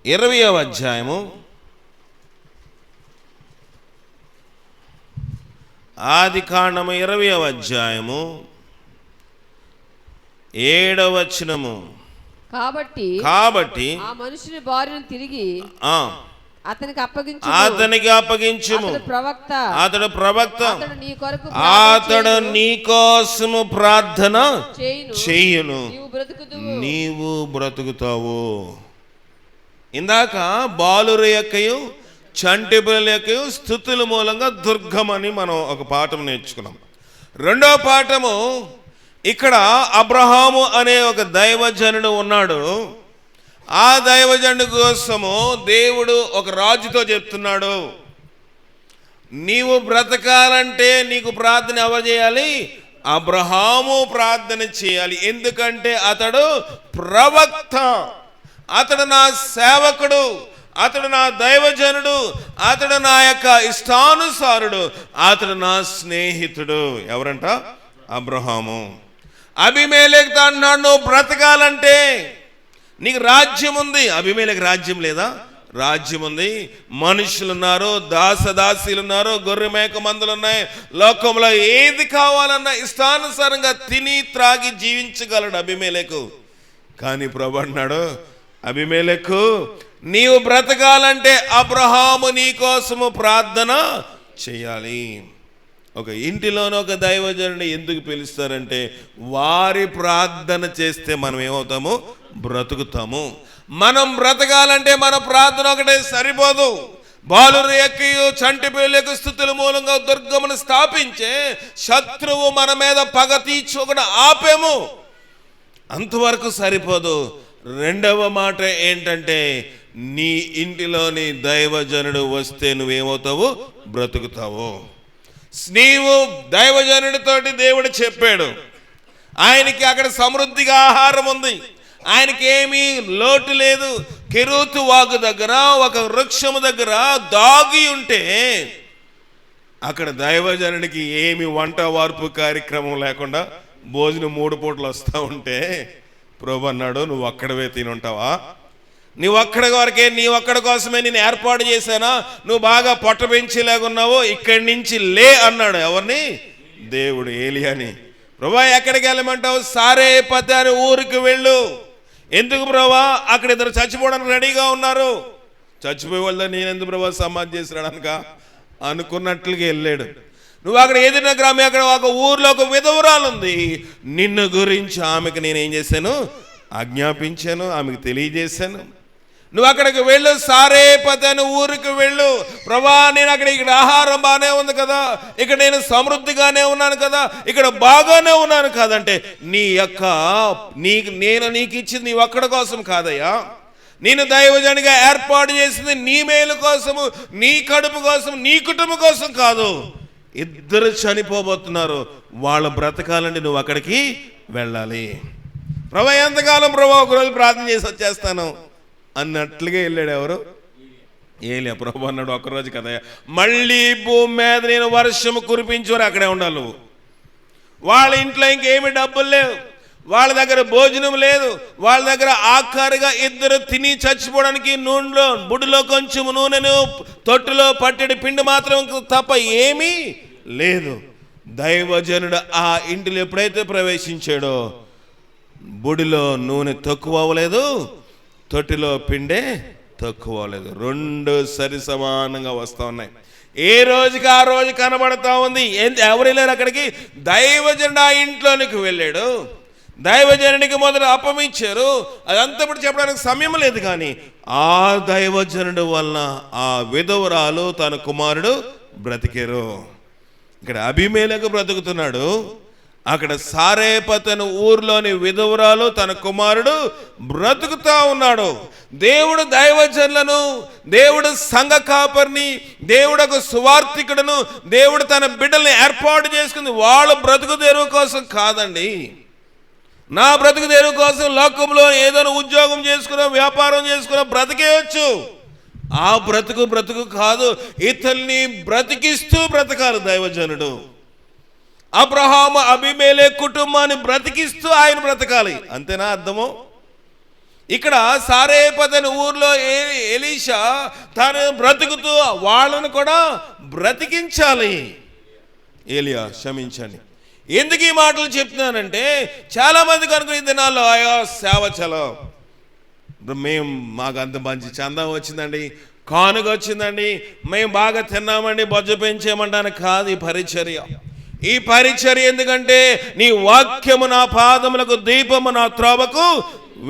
20వ అధ్యాయము 20వ అధ్యాయము 7వ వచనము. కాబట్టి ఆ మనుషుని భార్యను తిరిగి అతనికి అప్పగించుము. అతడు ప్రవక్త, అతడు నీ కోసము ప్రార్థన చేయును, నీవు బ్రతుకుతావు. ఇందాక బాలుర యొక్కయు చంటి పిల్లల యొక్కయు స్తుతుల మూలంగా దుర్గమని మనం ఒక పాఠం నేర్చుకున్నాం. రెండో పాఠము, ఇక్కడ అబ్రహాము అనే ఒక దైవజనుడు ఉన్నాడు. ఆ దైవజనుడి కోసము దేవుడు ఒక రాజుతో చెప్తున్నాడు, నీవు బ్రతకాలంటే నీకు ప్రార్థన ఎవరు చేయాలి? అబ్రహాము ప్రార్థన చేయాలి. ఎందుకంటే అతడు ప్రవక్త, అతడు నా సేవకుడు, అతడు నా దైవజనుడు, అతడు నా యొక్క ఇష్టానుసారుడు, అతడు నా స్నేహితుడు. ఎవరంట? అబ్రహాము. అబీమెలెకు అన్నాడు, నువ్వు బ్రతకాలంటే నీకు రాజ్యం ఉంది. అబీమెలెకు రాజ్యం లేదా? రాజ్యం ఉంది, మనుషులున్నారు, దాసదాసీలున్నారు, గొర్రె మేక మందులు ఉన్నాయి. లోకంలో ఏది కావాలన్నా ఇష్టానుసారంగా తిని త్రాగి జీవించగలడు అబీమెలెకు. కానీ ప్రభు అన్నాడు, అబీమెలెకు నీవు బ్రతకాలంటే అబ్రహాము నీ కోసము ప్రార్థన చేయాలి. ఒక ఇంటిలోనూ ఒక దైవజనుడిని ఎందుకు పిలుస్తారంటే వారి ప్రార్థన చేస్తే మనం ఏమవుతాము? బ్రతుకుతాము. మనం బ్రతకాలంటే మన ప్రార్థన ఒకటే సరిపోదు. బాలురు ఎక్కియు చంటి పిల్లలకు స్థుతుల మూలంగా దుర్గమును స్థాపించే శత్రువు మన మీద పగ తీర్చుకుండా ఆపేము, అంతవరకు సరిపోదు. రెండవ మాట ఏంటంటే నీ ఇంటిలోని దైవజనుడు వస్తే నువ్వేమవుతావు? బ్రతుకుతావు. నీవు దైవజనుడితోటి దేవుడు చెప్పాడు, ఆయనకి అక్కడ సమృద్ధిగా ఆహారం ఉంది, ఆయనకి ఏమీ లోటు లేదు. కెరూతు వాగు దగ్గర ఒక వృక్షము దగ్గర దాగి ఉంటే అక్కడ దైవజనుడికి ఏమి వంట వార్పు కార్యక్రమం లేకుండా భోజనం 3 పూటలు వస్తూ ఉంటే ప్రభు అన్నాడు, నువ్వు అక్కడవే తినుంటావా? నువ్వు అక్కడి వరకే, నీ ఒక్కడి కోసమే నేను ఏర్పాటు చేశానా? నువ్వు బాగా పొట్ట పెంచేలాగున్నావు, ఇక్కడి నుంచి లే అన్నాడు. ఎవరిని? దేవుడు ఏలియాని. ప్రభా ఎక్కడికి వెళ్ళమంటావు? సారేపతు అనే ఊరికి వెళ్ళు. ఎందుకు ప్రభా? అక్కడ ఇద్దరు చచ్చిపోవడానికి రెడీగా ఉన్నారు. చచ్చిపోయే వాళ్ళ నేనెందుకు ప్రభా సమాధి చేసినాడనక అనుకున్నట్లుగా వెళ్ళాడు. నువ్వు అక్కడ ఎదిరిన గ్రామం, అక్కడ ఒక ఊర్లో ఒక విధవరాలు ఉంది. నిన్ను గురించి ఆమెకు నేనేం చేశాను? ఆజ్ఞాపించాను, ఆమెకు తెలియజేశాను. నువ్వు అక్కడికి వెళ్ళు, సారేపతు అనే ఊరికి వెళ్ళు. ప్రభా నేను ఇక్కడ ఆహారం బాగానే ఉంది కదా, ఇక్కడ నేను సమృద్ధిగానే ఉన్నాను కదా, ఇక్కడ బాగానే ఉన్నాను కాదంటే నేను నీకు ఇచ్చింది నీ ఒక్కడి కోసం కాదయ్యా, నేను దైవజనుడిగా ఏర్పాటు చేసింది నీ మేలు కోసము, నీ కడుపు కోసం, నీ కుటుంబం కోసం కాదు. ఇద్దరు చనిపోబోతున్నారు, వాళ్ళు బ్రతకాలంటే నువ్వు అక్కడికి వెళ్ళాలి. ప్రభా ఎంతకాలం ప్రభా ఒకరోజు ప్రార్థన చేసి వచ్చేస్తాను అన్నట్లుగా వెళ్ళాడు. ఎవరు? ఏలియా. ప్రభు అన్నాడు, ఒక్కరోజు కదా, మళ్ళీ భూమి మీద నేను వర్షము కురిపించేవారు అక్కడే ఉండాలి నువ్వు. వాళ్ళ ఇంట్లో ఇంకేమి డబ్బులు లేవు, వాళ్ళ దగ్గర భోజనం లేదు, వాళ్ళ దగ్గర ఆఖరిగా ఇద్దరు తిని చచ్చిపోవడానికి నూనెలో బుడిలో కొంచెం నూనెను, తొట్టులో పట్టెడి పిండి మాత్రం తప్ప ఏమీ లేదు. దైవజనుడు ఆ ఇంటిలో ఎప్పుడైతే ప్రవేశించాడో బుడిలో నూనె తక్కువ అవ్వలేదు, తొట్టిలో పిండే తక్కువ అవ్వలేదు. 2 సరి సమానంగా వస్తూ ఉన్నాయి. ఏ రోజుకి ఆ రోజు కనబడతా ఉంది. ఎవరు వెళ్ళారు అక్కడికి? దైవజనుడు ఆ ఇంట్లోనికి వెళ్ళాడు. దైవజనుడికి మొదలు అప్పమిచ్చారు. అదంతా ఇప్పుడు చెప్పడానికి సమయం లేదు. కానీ ఆ దైవజనుడు వలన ఆ విధవరాలు తన కుమారుడు బ్రతికారు. ఇక్కడ అబీమెలెకు బ్రతుకుతున్నాడు, అక్కడ సారేపతు అనే ఊర్లోని విధవరాలు తన కుమారుడు బ్రతుకుతా ఉన్నాడు. దేవుడు దైవజనులను, దేవుడు సంఘ కాపరిని, దేవుడు ఒక సువార్థికుడును, దేవుడు తన బిడ్డల్ని ఏర్పాటు చేసుకుంది వాళ్ళ బ్రతుకు తెరువు కోసం కాదండి. నా బ్రతుకు తెరువు కోసం లోకంలో ఏదైనా ఉద్యోగం చేసుకున్నా, వ్యాపారం చేసుకున్నా బ్రతికేయచ్చు. ఆ బ్రతుకు కాదు, ఇతన్ని బ్రతికిస్తూ బ్రతకాలి దైవజనుడు. అబ్రహాము అబీమెలెకు కుటుంబాన్ని బ్రతికిస్తూ ఆయన బ్రతకాలి. అంతేనా అర్థము? ఇక్కడ సారేపతు అనే ఊర్లో ఎలీషా తాను బ్రతుకుతూ వాళ్ళను కూడా బ్రతికించాలి. ఏలియా క్షమించండి. ఎందుకు ఈ మాటలు చెప్తున్నానంటే చాలా మంది కనుక ఈ దినాల్లో అయ్యో సేవ చలో, మాకు అంత మంచి చందా వచ్చిందండి, కానుక వచ్చిందండి, మేము బాగా తిన్నామండి, బొజ్జ పెంచేయమంటాను కాదు ఈ పరిచర్య. ఈ పరిచర్య ఎందుకంటే నీ వాక్యము నా పాదములకు దీపము, నా త్రోవకు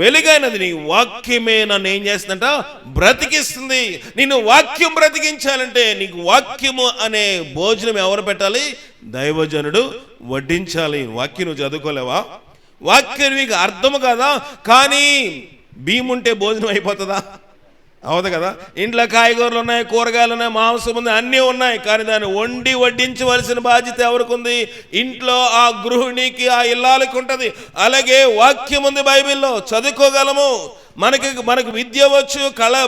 వెలుగైనది. నీ వాక్యమే నన్ను ఏం చేస్తుందంట? బ్రతికిస్తుంది. నిన్ను వాక్యం బ్రతికించాలంటే నీకు వాక్యము అనే భోజనం ఎవరు పెట్టాలి? దైవజనుడు వడ్డించాలి. వాక్యం నువ్వు చదువుకోలేవా? వాక్యం నీకు అర్థము కదా. కానీ బియ్యం ఉంటే భోజనం అయిపోతుందా? అవదు కదా. ఇంట్లో కాయగూరలు ఉన్నాయి, కూరగాయలు ఉన్నాయి, మాంసం ఉంది, అన్నీ ఉన్నాయి. కానీ దాన్ని వండి వడ్డించవలసిన బాధ్యత ఎవరికి ఉంది? ఇంట్లో ఆ గృహిణికి, ఆ ఇల్లాలకి ఉంటుంది. అలాగే వాక్యం ఉంది బైబిల్లో, చదువుకోగలము. మనకు విద్య వచ్చు,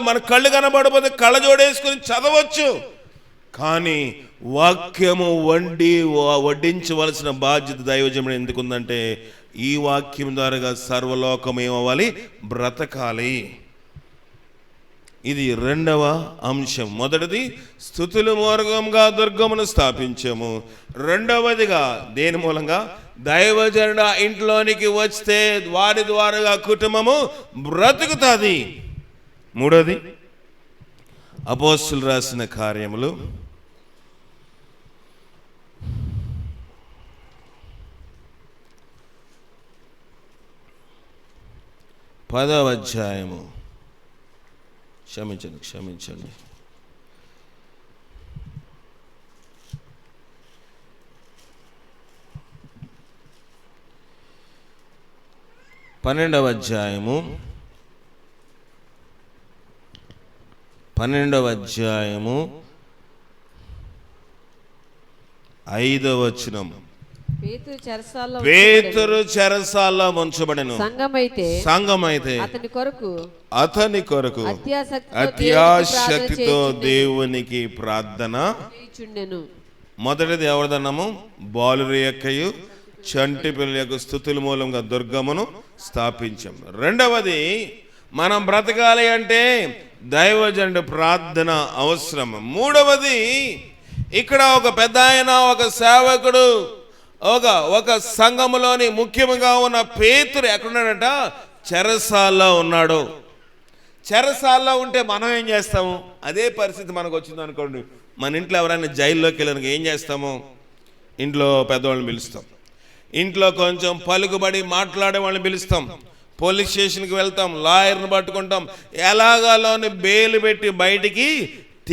మన కళ్ళు కనబడకపోతే కళ్ళ జోడేసుకుని చదవచ్చు. కానీ వాక్యము వడ్డించవలసిన బాధ్యత దైవజనుడు ఎందుకుందంటే ఈ వాక్యం ద్వారా సర్వలోకం ఏమవ్వాలి? బ్రతకాలి. ఇది రెండవ అంశం. మొదటిది స్తుతుల మూలంగా దుర్గమును స్థాపించాము. రెండవదిగా దేని మూలంగా? దైవజనుడు ఇంట్లోనికి వస్తే వారి ద్వారా కుటుంబము బ్రతుకుతుంది. మూడోది అపోస్తులు రాసిన కార్యములు 10వ అధ్యాయము, క్షమించండి 12వ అధ్యాయము 5వ వచనం. పేతురు చెరసాల్లో ఉంచబడెను. సంఘమైతే అతని కొరకు అత్యాశక్తితో దేవునికి ప్రార్థన చేయుచుండెను. మొదటిది ఎవరిదన్నాము? బాలుర యొక్కయు చంటి పిల్లల యొక్క స్తుతుల మూలంగా దుర్గమును స్థాపించాం. రెండవది, మనం బ్రతకాలి అంటే దైవజనుడి ప్రార్థన అవసరం. మూడవది, ఇక్కడ ఒక పెద్ద ఆయన, ఒక సేవకుడు, ఒక సంఘములోని ముఖ్యంగా ఉన్న పేతురు ఎక్కడున్నాడంట? చెరసాల్లో ఉన్నాడు. చెరసాల్లో ఉంటే మనం ఏం చేస్తాము? అదే పరిస్థితి మనకు వచ్చింది అనుకోండి. మన ఇంట్లో ఎవరైనా జైల్లోకి వెళ్ళడానికి ఏం చేస్తాము? ఇంట్లో పెద్దవాళ్ళని పిలుస్తాం, ఇంట్లో కొంచెం పలుకుబడి మాట్లాడే వాళ్ళని పిలుస్తాం, పోలీస్ స్టేషన్కి వెళ్తాం, లాయర్ని పట్టుకుంటాం, ఎలాగాలోని బెయిల్ పెట్టి బయటికి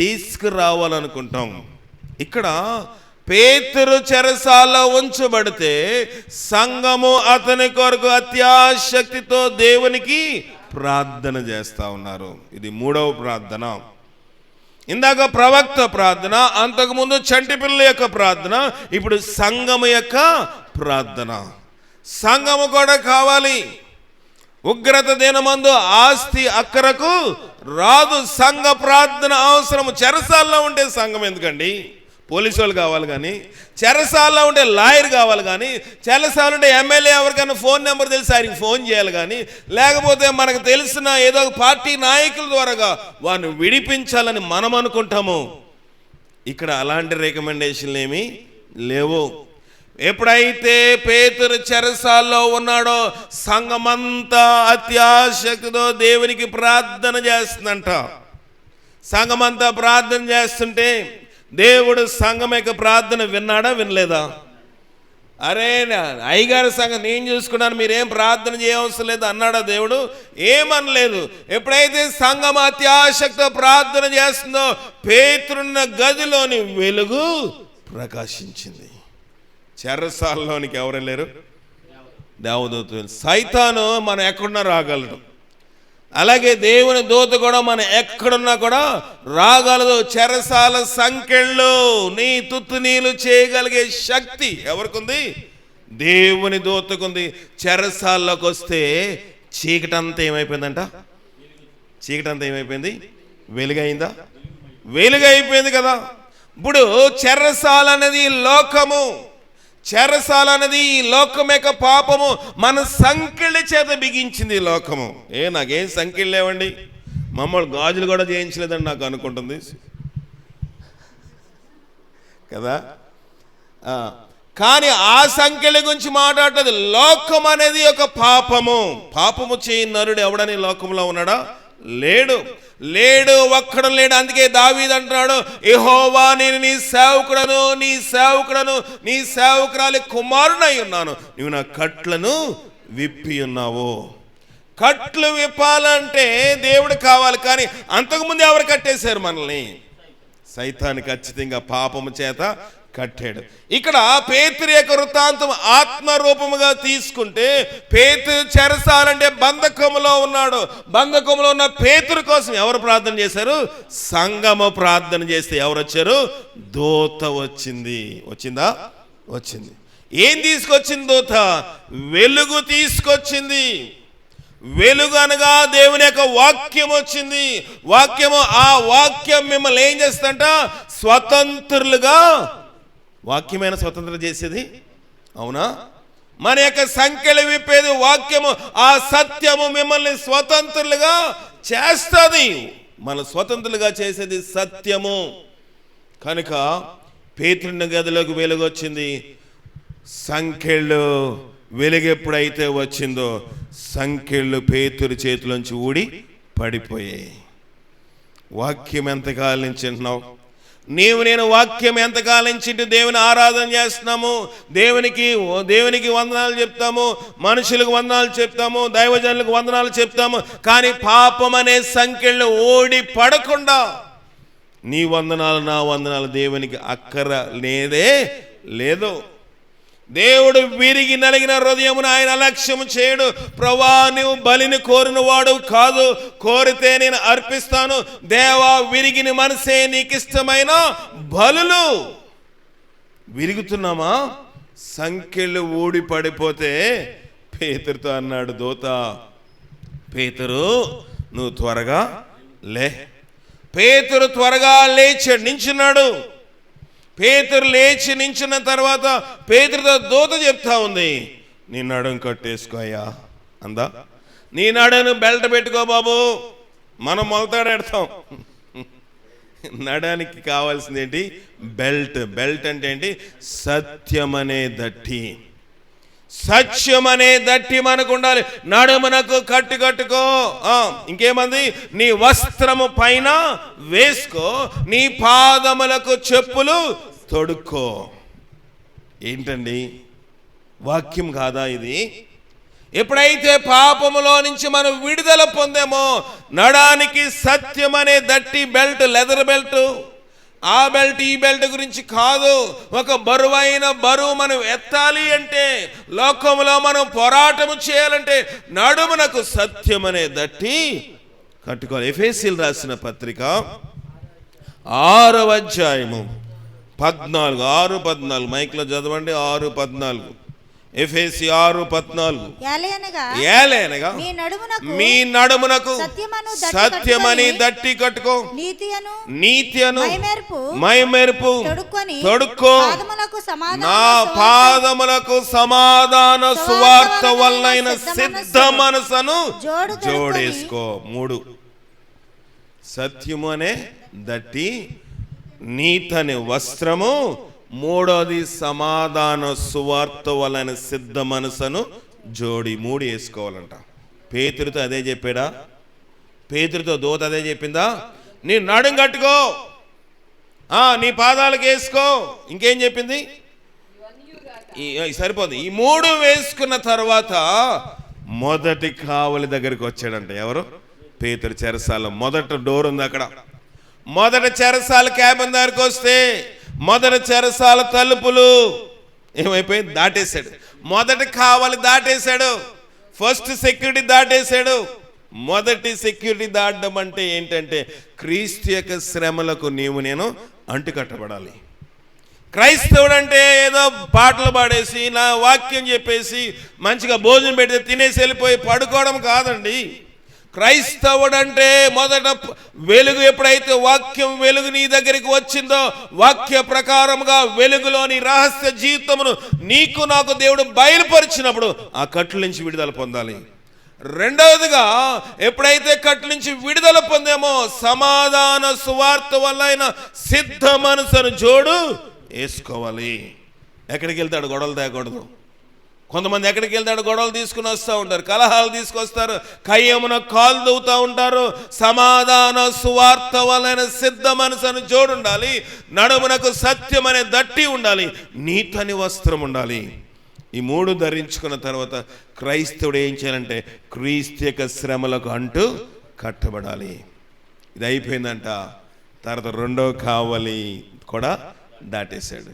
తీసుకురావాలనుకుంటాం. ఇక్కడ పేతురు చెరసాల్లో ఉంచబడితే సంఘము అతని కొరకు అత్యాశక్తితో దేవునికి ప్రార్థన చేస్తా ఉన్నారు. ఇది మూడవ ప్రార్థన. ఇందాక ప్రవక్త ప్రార్థన, అంతకుముందు చంటి పిల్లల యొక్క ప్రార్థన, ఇప్పుడు సంఘము యొక్క ప్రార్థన. సంఘము కూడా కావాలి. ఉగ్రత దినమందు ఆస్తి అక్కరకు రాదు. సంఘ ప్రార్థన అవసరము. చెరసాల్లో ఉంటే సంఘం ఎందుకండి? పోలీసు వాళ్ళు కావాలి కానీ, చెరసాల్లో ఉంటే లాయర్ కావాలి కానీ, చెరసాల్లో ఉంటే ఎమ్మెల్యే ఎవరికైనా ఫోన్ నెంబర్ తెలిసి ఆయనకి ఫోన్ చేయాలి కానీ, లేకపోతే మనకు తెలిసిన ఏదో పార్టీ నాయకుల ద్వారాగా వారిని విడిపించాలని మనం అనుకుంటాము. ఇక్కడ అలాంటి రికమెండేషన్లు ఏమీ లేవు. ఎప్పుడైతే పేతురు చెరసాల్లో ఉన్నాడో సంఘమంతా అత్యాశక్తితో దేవునికి ప్రార్థన చేస్తుందంట. సంఘమంతా ప్రార్థన చేస్తుంటే దేవుడు సంఘం యొక్క ప్రార్థన విన్నాడా, వినలేదా? అరే అయ్యగారి సంఘం నేను చూసుకున్నాను, మీరేం ప్రార్థన చేయవలసిన లేదు అన్నాడా దేవుడు? ఏమనలేదు. ఎప్పుడైతే సంఘం అత్యాశక్తితో ప్రార్థన చేస్తుందో పేతురున్న గదిలోని వెలుగు ప్రకాశించింది. చెరసాలలోనికి ఎవరు వెళ్ళారు? దేవదూతలు. సైతాను మనం ఎక్కడున్నా రాగలడు. అలాగే దేవుని దూత కూడా మనం ఎక్కడున్నా కూడా రాగలదు. చెరసాల సంకెళ్ళు నీ తుత్తు నీళ్ళు చేయగలిగే శక్తి ఎవరికి ఉంది? దేవుని దూతకుంది. చెరసాల్లోకి వస్తే చీకటంతా ఏమైపోయిందంట? చీకటంతా ఏమైపోయింది? వెలుగైందా? వెలుగైపోయింది కదా. ఇప్పుడు చెరసాల అనేది లోకము. చెరసాల అనేది ఈ లోకం యొక్క పాపము. మన సంకెళ్ళ చేత బిగించింది ఈ లోకము. నాకేం సంకెళ్ళు లేవండి, మమ్మల్ని గాజులు కూడా చేయించలేదని నాకు అనుకుంటుంది కదా. కానీ ఆ సంఖ్యల గురించి మాట్లాడలేదు. లోకం అనేది ఒక పాపము. పాపము చేయని నరుడు ఎవడని లోకంలో ఉన్నాడా? లేడు, ఒక్కడు లేడు. అందుకే దావీదు అంటున్నాడు, యెహోవా నేను నీ సేవకుడను, నీ సేవకురాలి కుమారునై ఉన్నాను, నువ్వు నా కట్లను విప్పి ఉన్నావు. కట్లు విప్పాలంటే దేవుడు కావాలి. కానీ అంతకుముందు ఎవరు కట్టేశారు మనల్ని? సైతాను ఖచ్చితంగా పాపము చేత కట్టాడు. ఇక్కడ పేతురు యొక్క వృత్తాంతం ఆత్మరూపముగా తీసుకుంటే, పేతురు చెరసాలంటే బంధకములో ఉన్నాడు. బంధకములో ఉన్న పేతురు కోసం ఎవరు ప్రార్థన చేశారు? సంఘము ప్రార్థన చేస్తే ఎవరు వచ్చారు? దూత వచ్చింది. వచ్చింది. ఏం తీసుకొచ్చింది దూత? వెలుగు తీసుకొచ్చింది. వెలుగు అనగా దేవుని యొక్క వాక్యం వచ్చింది. ఆ వాక్యం మిమ్మల్ని ఏం చేస్తుందంట? స్వతంత్రులుగా. వాక్యమైన స్వతంత్రం చేసేది, అవునా? మన యొక్క సంఖ్యలు విప్పేది వాక్యము. ఆ సత్యము మిమ్మల్ని స్వతంత్రులుగా చేస్తుంది. మన స్వతంత్రులుగా చేసేది సత్యము. కనుక పేతురుని గదిలోకి వెలుగు వచ్చింది. సంఖ్యలు వెలుగు ఎప్పుడైతే వచ్చిందో సంఖ్యలు పేతురు చేతిలోంచి ఊడి పడిపోయాయి. వాక్యం ఎంతకాలం నుంచి వింటున్నావు? నేను వాక్యం ఎంతకాలం నుంచి దేవుని ఆరాధన చేస్తున్నాము, దేవునికి వందనాలు చెప్తాము, మనుషులకు వందనాలు చెప్తాము, దైవజనులకు వందనాలు చెప్తాము, కానీ పాపం అనే సంఖ్యలు ఓడి పడకుండా నీ వందనాలు నా వందనాలు దేవునికి అక్కర లేదు. దేవుడు విరిగి నలిగిన హృదయమును ఆయన అలక్ష్యము చేయడు. ప్రభువా, నువ్వు బలిని కోరిన వాడు కాదు, కోరితే నేను అర్పిస్తాను. దేవా, విరిగిన మనసే నీకు ఇష్టమైన బలులు. విరుగుతున్నామా? సంఖ్యలు ఊడి పడిపోతే పేతురుతో అన్నాడు దూత, పేతురు నువ్వు త్వరగా లే. పేతురు త్వరగా లేచి నించున్నాడు. పేతురు లేచి నించిన తర్వాత పేతురుతో దూత చెప్తా ఉంది, నీ నడుం కట్టేసుకోయా అందా. నీ నడును బెల్ట్ పెట్టుకో బాబు, మనం మొలతాడెడతాం. నడానికి కావాల్సింది ఏంటి? బెల్ట్ అంటే ఏంటి? సత్యమనే దట్టి. సత్యమనే దట్టి మనకు ఉండాలి. నడుమునకు కట్టుకో. ఇంకేమంది? నీ వస్త్రము పైన వేసుకో, నీ పాదములకు చెప్పులు తొడుక్కో. ఏంటండి, వాక్యం కాదా ఇది? ఎప్పుడైతే పాపములో నుంచి మనం విడుదల పొందామో, నడానికి సత్యమనే దట్టి బెల్ట్, లెదర్ బెల్ట్. ఆ బెల్ట్ ఈ బెల్ట్ గురించి కాదు. ఒక బరువు మనం ఎత్తాలి అంటే, లోకంలో మనం పోరాటము చేయాలంటే నడుమునకు సత్యమనే దట్టి కట్టుకోవాలి. ఎఫెసీయులకు రాసిన పత్రిక 6వ అధ్యాయము 14, 6:14 మైక్లో చదవండి. 6:14 ఎఫెసీ 6:14 ఏలయనగా మీ నడుమునకు సత్యమని దట్టి కట్టుకో, నీతియను మైమెరుపు తొడుక్కో, నా పాదములకు సమాధాన సువార్త వలన సిద్ధ మనసును జోడేసుకో. 3 సత్యము అనే దట్టి, నీతని వస్త్రము, 3వది సమాధాన సువార్త వలన సిద్ధ మనసును జోడి. 3 వేసుకోవాలంట. పేతురుతో అదే చెప్పాడా? పేతురుతో దూత అదే చెప్పిందా? నీ నడుం కట్టుకో, నీ పాదాలకు వేసుకో. ఇంకేం చెప్పింది? సరిపోదు. ఈ 3 వేసుకున్న తర్వాత మొదటి కావలి దగ్గరికి వచ్చాడంట. ఎవరు? పేతురు చెరసాల మొదట డోర్ ఉంది అక్కడ. మొదట చెరసాల క్యాబిన్ దగ్గరికి వస్తే మొదటి చెరసాల తలుపులు ఏమైపోయింది? దాటేశాడు. మొదటి కావలి దాటేశాడు. First security దాటేశాడు. మొదటి సెక్యూరిటీ దాటడం అంటే ఏంటంటే, క్రీస్తు యొక్క శ్రమలకు నేను అంటుకట్టబడాలి. క్రైస్తవుడు అంటే ఏదో పాటలు పాడేసి, నా వాక్యం చెప్పేసి, మంచిగా భోజనం పెడితే తినేసి వెళ్ళిపోయి పడుకోవడం కాదండి. క్రైస్తవుడు అంటే మొదట వెలుగు. ఎప్పుడైతే వాక్యం వెలుగు నీ దగ్గరికి వచ్చిందో, వాక్య ప్రకారముగా వెలుగులోని రహస్య జీవితమును నీకు నాకు దేవుడు బయలుపరిచినప్పుడు ఆ కట్ల నుంచి విడుదల పొందాలి. రెండవదిగా, ఎప్పుడైతే కట్ల నుంచి విడుదల పొందామో, సమాధాన సువార్త వలన సిద్ధ మనసును జోడు వేసుకోవాలి. ఎక్కడికి వెళ్తాడు? గొడవలు తేకూడదు. కొంతమంది ఎక్కడికి వెళ్తాడు? గొడవలు తీసుకుని వస్తూ ఉంటారు, కలహాలు తీసుకొస్తారు, కయ్యమున కాలు దూవుతూ ఉంటారు. సమాధాన సువార్త వలన సిద్ధ మనసును జోడుండాలి. నడుమునకు సత్యం అనే దట్టి ఉండాలి. నీతని వస్త్రం ఉండాలి. ఈ 3 ధరించుకున్న తర్వాత క్రైస్తవుడు ఏం చేయాలంటే, క్రీస్తు యొక్క శ్రమలకు అంటూ కట్టబడాలి. ఇది అయిపోయిందంట. తర్వాత 2వ కావలి కూడా దాటేశాడు.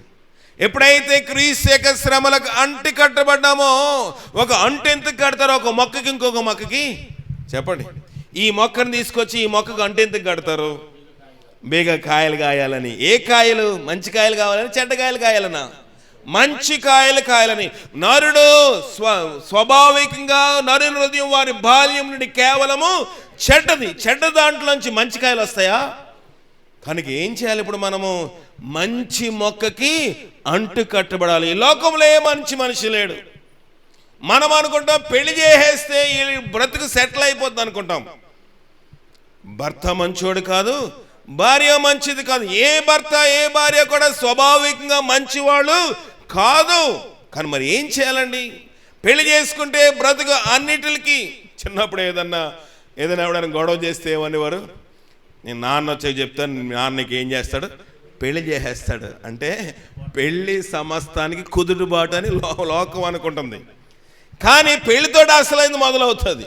ఎప్పుడైతే క్రీస్తు యొక్క శ్రమలకు అంటి కట్టబడ్డామో, ఒక అంటు ఎందుకు కడతారో? ఒక మొక్కకి ఇంకొక మొక్కకి చెప్పండి. ఈ మొక్కను తీసుకొచ్చి ఈ మొక్కకు అంటు ఎందుకు కడతారు? బేగా కాయలు కాయాలని. ఏ కాయలు? మంచి కాయలు కావాలని, చెడ్డ కాయలు కాయాలన్నా? మంచి కాయలు కాయాలని. నరుడు స్వాభావికంగా నరుని హృదయం వారి బాల్యం నుండి కేవలము చెడ్డది. చెడ్డ దాంట్లోంచి మంచి కాయలు వస్తాయా? కనుక ఏం చేయాలి? ఇప్పుడు మనము మంచి మొక్కకి అంటు కట్టబడాలి. ఈ లోకంలో ఏ మంచి మనిషి లేడు. మనం అనుకుంటాం పెళ్లి చేసేస్తే ఈ బ్రతుకు సెటిల్ అయిపోద్ది అనుకుంటాం. భర్త మంచోడు కాదు, భార్య మంచిది కాదు. ఏ భర్త ఏ భార్య కూడా స్వాభావికంగా మంచివాళ్ళు కాదు. కానీ మరి ఏం చేయాలండి? పెళ్లి చేసుకుంటే బ్రతుకు అన్నిటికి. చిన్నప్పుడు ఏదైనా ఎవడైనా గొడవ చేస్తే ఏమనేవారు? నేను నాన్న వచ్చి చెప్తాను, నాన్నకి ఏం చేస్తాడు? పెళ్లి చేసేస్తాడు. అంటే పెళ్లి సమస్తానికి కుదురుబాటు అని లోకం అనుకుంటుంది. కానీ పెళ్లితో అసలైంది మొదలవుతుంది.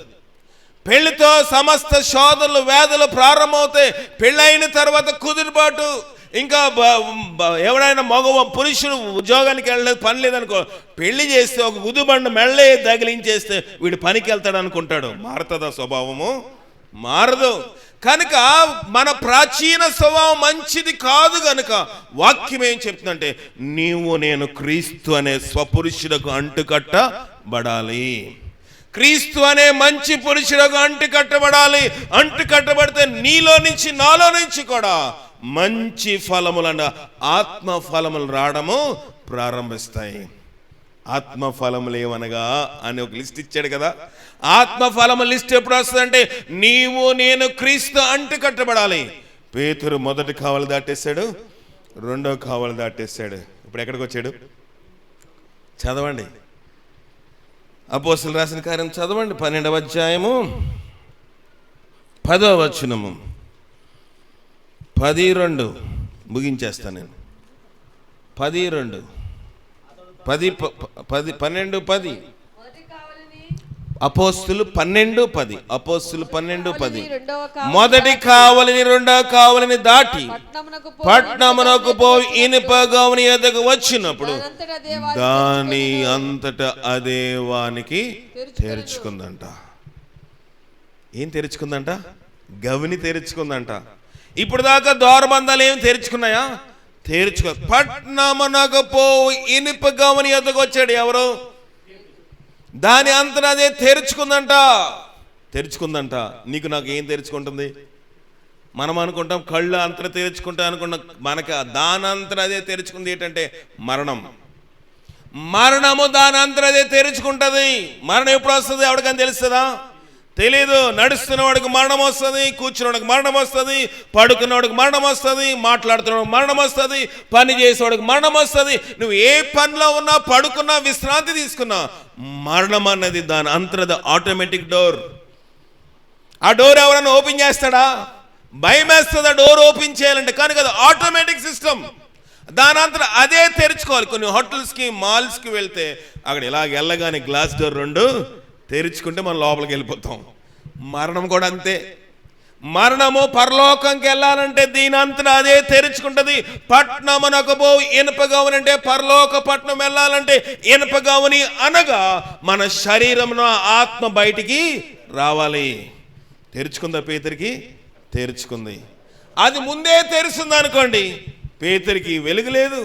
పెళ్లితో సమస్త శోధనలు వ్యాధులు ప్రారంభమవుతాయి. పెళ్ళైన తర్వాత కుదురుబాటు. ఇంకా ఎవడైనా పురుషుడు ఉద్యోగానికి వెళ్ళలేదు, పని లేదనుకో, పెళ్లి చేస్తే ఒక గుదుబండ మెళ్ళే తగిలించేస్తే వీడు పనికి వెళ్తాడు అనుకుంటాడు. మారుతుందా స్వభావము? మారదు. కనుక మన ప్రాచీన స్వభావం మంచిది కాదు. కనుక వాక్యం ఏం చెప్తుందంటే, నీవు నేను క్రీస్తు అనే స్వపురుషులకు అంటుకట్టబడాలి. క్రీస్తు అనే మంచి పురుషులకు అంటుకట్టబడాలి. అంటుకట్టబడితే నీలో నుంచి నాలో నుంచి కూడా మంచి ఫలములు ఆత్మ ఫలములు రావడము ప్రారంభిస్తాయి. ఆత్మ ఫలములు ఏమనగా అని ఒక లిస్ట్ ఇచ్చాడు కదా. ఆత్మ ఫలము లిస్ట్ ఎప్పుడు వస్తుందంటే, నీవు నేను క్రీస్తు అంటుకట్టబడాలి. పేతురు మొదటి కావలి దాటేశాడు, రెండో కావలి దాటేశాడు. ఇప్పుడు ఎక్కడికి వచ్చాడు? చదవండి, అపోస్తలులు రాసిన కార్యం చదవండి, 12వ అధ్యాయము 10వ వచనము. 10:2 ముగించేస్తాను నేను. 10:2 12:10 అపోస్తులు 12:10 అపోస్తులు 12:10 మొదటి కావలిని రెండవ కావలిని దాటి పట్టణమునకు పోయి ఇనుప గవని ఎదుగు వచ్చినప్పుడు దాని అంతటా అదే వానికి తెరుచుకుందంట. ఏం తెరుచుకుందంట? గవిని తెరుచుకుందంట. ఇప్పుడు దాకా ద్వారబంధాలు ఏం తెరుచుకున్నాయా? పట్టణమునకు పోయి ఇనుప గవని ఎదుగు వచ్చాడు. ఎవరు? దాని అంతటా అదే తెరుచుకుందంట. నీకు నాకు ఏం తెరుచుకుంటుంది? మనం అనుకుంటాం కళ్ళు అంతటా తెరుచుకుంటా అనుకున్న, మనకు దాని అంతటా అదే తెరుచుకుంది. ఏంటంటే మరణము దాని అంతటా అదే తెరుచుకుంటుంది. మరణం ఎప్పుడు వస్తుంది ఎవరికని తెలుస్తుందా? తెలీదు. నడుస్తున్నవాడికి మరణం వస్తుంది, కూర్చున్నవాడికి మరణం వస్తుంది, పడుకున్నవాడికి మరణం వస్తుంది, మాట్లాడుతున్నవాడికి మరణం వస్తుంది, పని చేసేవాడికి మరణం వస్తుంది. నువ్వు ఏ పనిలో ఉన్నా, పడుకున్నా, విశ్రాంతి తీసుకున్నా, మరణం అన్నది దాని అంతటా ఆటోమేటిక్ డోర్. ఆ డోర్ ఎవరన్నా ఓపెన్ చేస్తాడా? భయం వేస్తుంది ఆ డోర్ ఓపెన్ చేయాలంటే. కానీ కదా ఆటోమేటిక్ సిస్టమ్. దాని అంతటా అదే తెరుచుకోవాలి. కొన్ని హోటల్స్కి, మాల్స్కి వెళ్తే అక్కడ ఇలాగ వెళ్ళగానే గ్లాస్ డోర్ 2 తెరుచుకుంటే మనం లోపలికి వెళ్ళిపోతాం. మరణం కూడా అంతే. మరణము పరలోకంకి వెళ్ళాలంటే దీని అంతటా అదే తెరుచుకుంటుంది. పట్టణమునకు పోయి ఇనుప గవని అంటే పరలోక పట్టణం వెళ్ళాలంటే ఇనుప గవని అనగా మన శరీరంలో ఆత్మ బయటికి రావాలి. తెరుచుకుందా? పేతురికి తెరుచుకుంది. అది ముందే తెరుస్తుంది అనుకోండి, పేతురికి వెలుగు లేదు,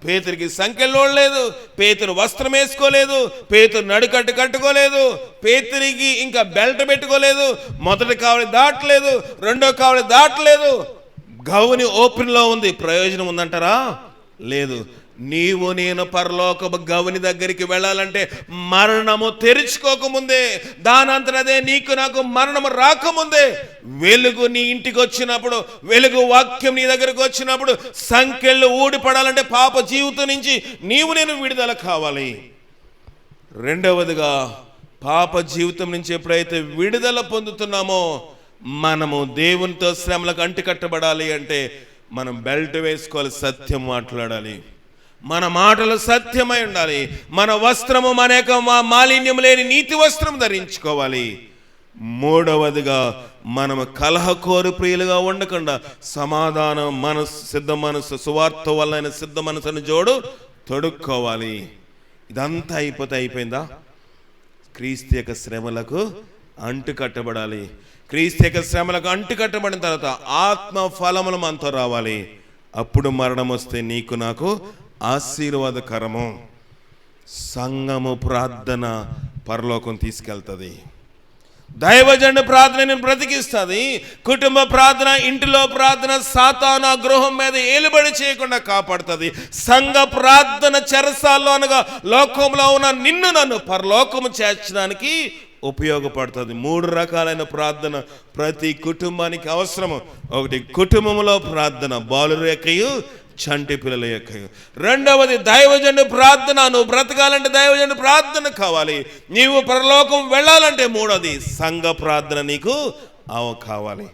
పేతురికి సంఖ్యలో లేదు, పేతురు వస్త్రం వేసుకోలేదు, పేతురు నడుకట్టు కట్టుకోలేదు, పేతురికి ఇంకా బెల్ట్ పెట్టుకోలేదు, మొదటి కావలి దాటలేదు, రెండో కావలి దాటలేదు. గౌని ఓపెన్లో ఉంది. ప్రయోజనం ఉందంటారా? లేదు. నీవు నేను పరలోక గౌని దగ్గరికి వెళ్ళాలంటే మరణము తెరుచుకోకముందే, దానంతరదే నీకు నాకు మరణము రాకముందే, వెలుగు నీ ఇంటికి వచ్చినప్పుడు, వెలుగు వాక్యం నీ దగ్గరకు వచ్చినప్పుడు సంఖ్యలు ఊడిపడాలంటే పాప జీవితం నుంచి నీవు నేను విడుదల కావాలి. రెండవదిగా, పాప జీవితం నుంచి ఎప్పుడైతే విడుదల పొందుతున్నామో మనము దేవునితో శ్రమలకు అంటుకట్టబడాలి అంటే మనం బెల్ట్ వేసుకోవాలి, సత్యం మాట్లాడాలి, మన మాటలు సత్యమై ఉండాలి, మన వస్త్రము మన యొక్క మాలిన్యం లేని నీతి వస్త్రం ధరించుకోవాలి. మూడవదిగా, మనము కలహకోరు ప్రియులుగా ఉండకుండా సమాధానం మనసు, సిద్ధ మనసు, సువార్త వల్ల సిద్ధ మనసును జోడు తొడుక్కోవాలి. ఇదంతా అయిపోయిందా? క్రీస్తు యొక్క శ్రమలకు అంటుకట్టబడాలి. క్రీస్తు యొక్క శ్రమలకు అంటుకట్టబడిన తర్వాత ఆత్మ ఫలములు మనతో రావాలి. అప్పుడు మరణం వస్తే నీకు నాకు ఆశీర్వాదకరము. సంఘము ప్రార్థన పరలోకం తీసుకెళ్తుంది. దైవజనుడి ప్రార్థన బ్రతికిస్తుంది. కుటుంబ ప్రార్థన, ఇంటిలో ప్రార్థన సాతాను గృహం మీద ఏలుబడి చేయకుండా కాపాడుతుంది. సంఘ ప్రార్థన చెరసాల్లో అనగా లోకంలో ఉన్న నిన్ను నన్ను పరలోకము చేర్చడానికి ఉపయోగపడుతుంది. 3 రకాలైన ప్రార్థన ప్రతి కుటుంబానికి అవసరము. ఒకటి కుటుంబంలో ప్రార్థన, బాలుర యొక్కయు చంటి పిల్లల యొక్కయు. రెండవది దైవజనుడి ప్రార్థన. నువ్వు బ్రతకాలంటే దైవజనుడి ప్రార్థన కావాలి. నీవు పరలోకం వెళ్ళాలంటే మూడవది సంఘ ప్రార్థన నీకు కావాలి.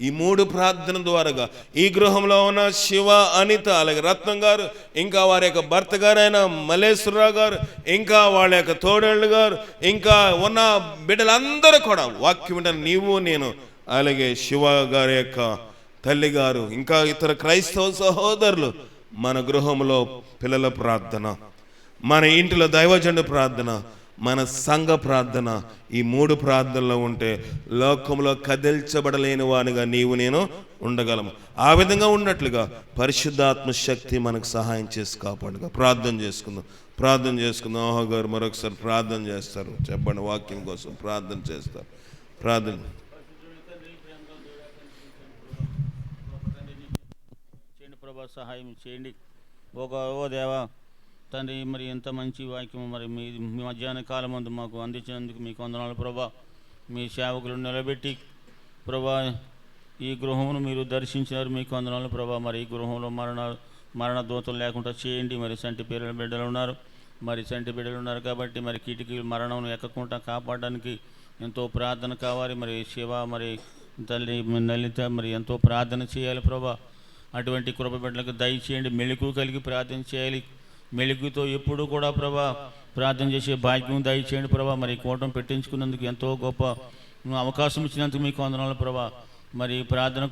ఈ 3 ప్రార్థన ద్వారాగా ఈ గృహంలో ఉన్న శివ, అనిత, అలాగే రత్నం గారు, ఇంకా వారి యొక్క భర్త గారైన మల్లేశ్వరరావు గారు, ఇంకా వాళ్ళ యొక్క తోడేళ్ళు గారు, ఇంకా ఉన్న బిడ్డలందరూ కూడా వాక్యం వింటారు. నీవు నేను, అలాగే శివ గారి యొక్క తల్లి గారు, ఇంకా ఇతర క్రైస్తవ సహోదరులు, మన గృహంలో పిల్లల ప్రార్థన, మన ఇంటిలో దైవజనుడి ప్రార్థన, మన సంఘ ప్రార్థన, ఈ 3 ప్రార్థనలో ఉంటే లోకంలో కదిల్చబడలేని వానిగా నీవు నేను ఉండగలము. ఆ విధంగా ఉన్నట్లుగా పరిశుద్ధాత్మ శక్తి మనకు సహాయం చేసి కాపాడుగా. ప్రార్థన చేసుకుందాం. ఆహా గారు మరొకసారి ప్రార్థన చేస్తారు. చెప్పండి, వాక్యం కోసం ప్రార్థన చేస్తారు. ప్రార్థన చేయండి ప్రభా, సహాయం చేయండి. ఓ దేవా తండ్రి, మరి ఎంత మంచి వాక్యం మరి మీ మధ్యాహ్న కాలం ముందు మాకు అందించినందుకు మీకు వందనాలు ప్రభా. మీ సేవకులను నిలబెట్టి ప్రభా ఈ గృహమును మీరు దర్శించినారు, మీకు వందనాలు ప్రభా. మరి ఈ గృహంలో మరణ దూతలు లేకుండా చేయండి. మరి చంటి బిడ్డలు ఉన్నారు కాబట్టి మరి కిటికీలు మరణం ఎక్కకుండా కాపాడడానికి ఎంతో ప్రార్థన కావాలి. మరి శివ, మరి తల్లి లలిత మరి ఎంతో ప్రార్థన చేయాలి ప్రభా. అటువంటి కృప బిడ్డలకు దయచేయండి. మెళుకు కలిగి ప్రార్థన చేయాలి. మెళుకుతో ఎప్పుడు కూడా ప్రభా ప్రార్థన చేసే భాగ్యం దయచేయండి ప్రభా. మరి కూటం పెట్టించుకున్నందుకు ఎంతో గొప్ప అవకాశం ఇచ్చినందుకు మీకు వందనాలు ప్రభా. మరి ప్రార్థన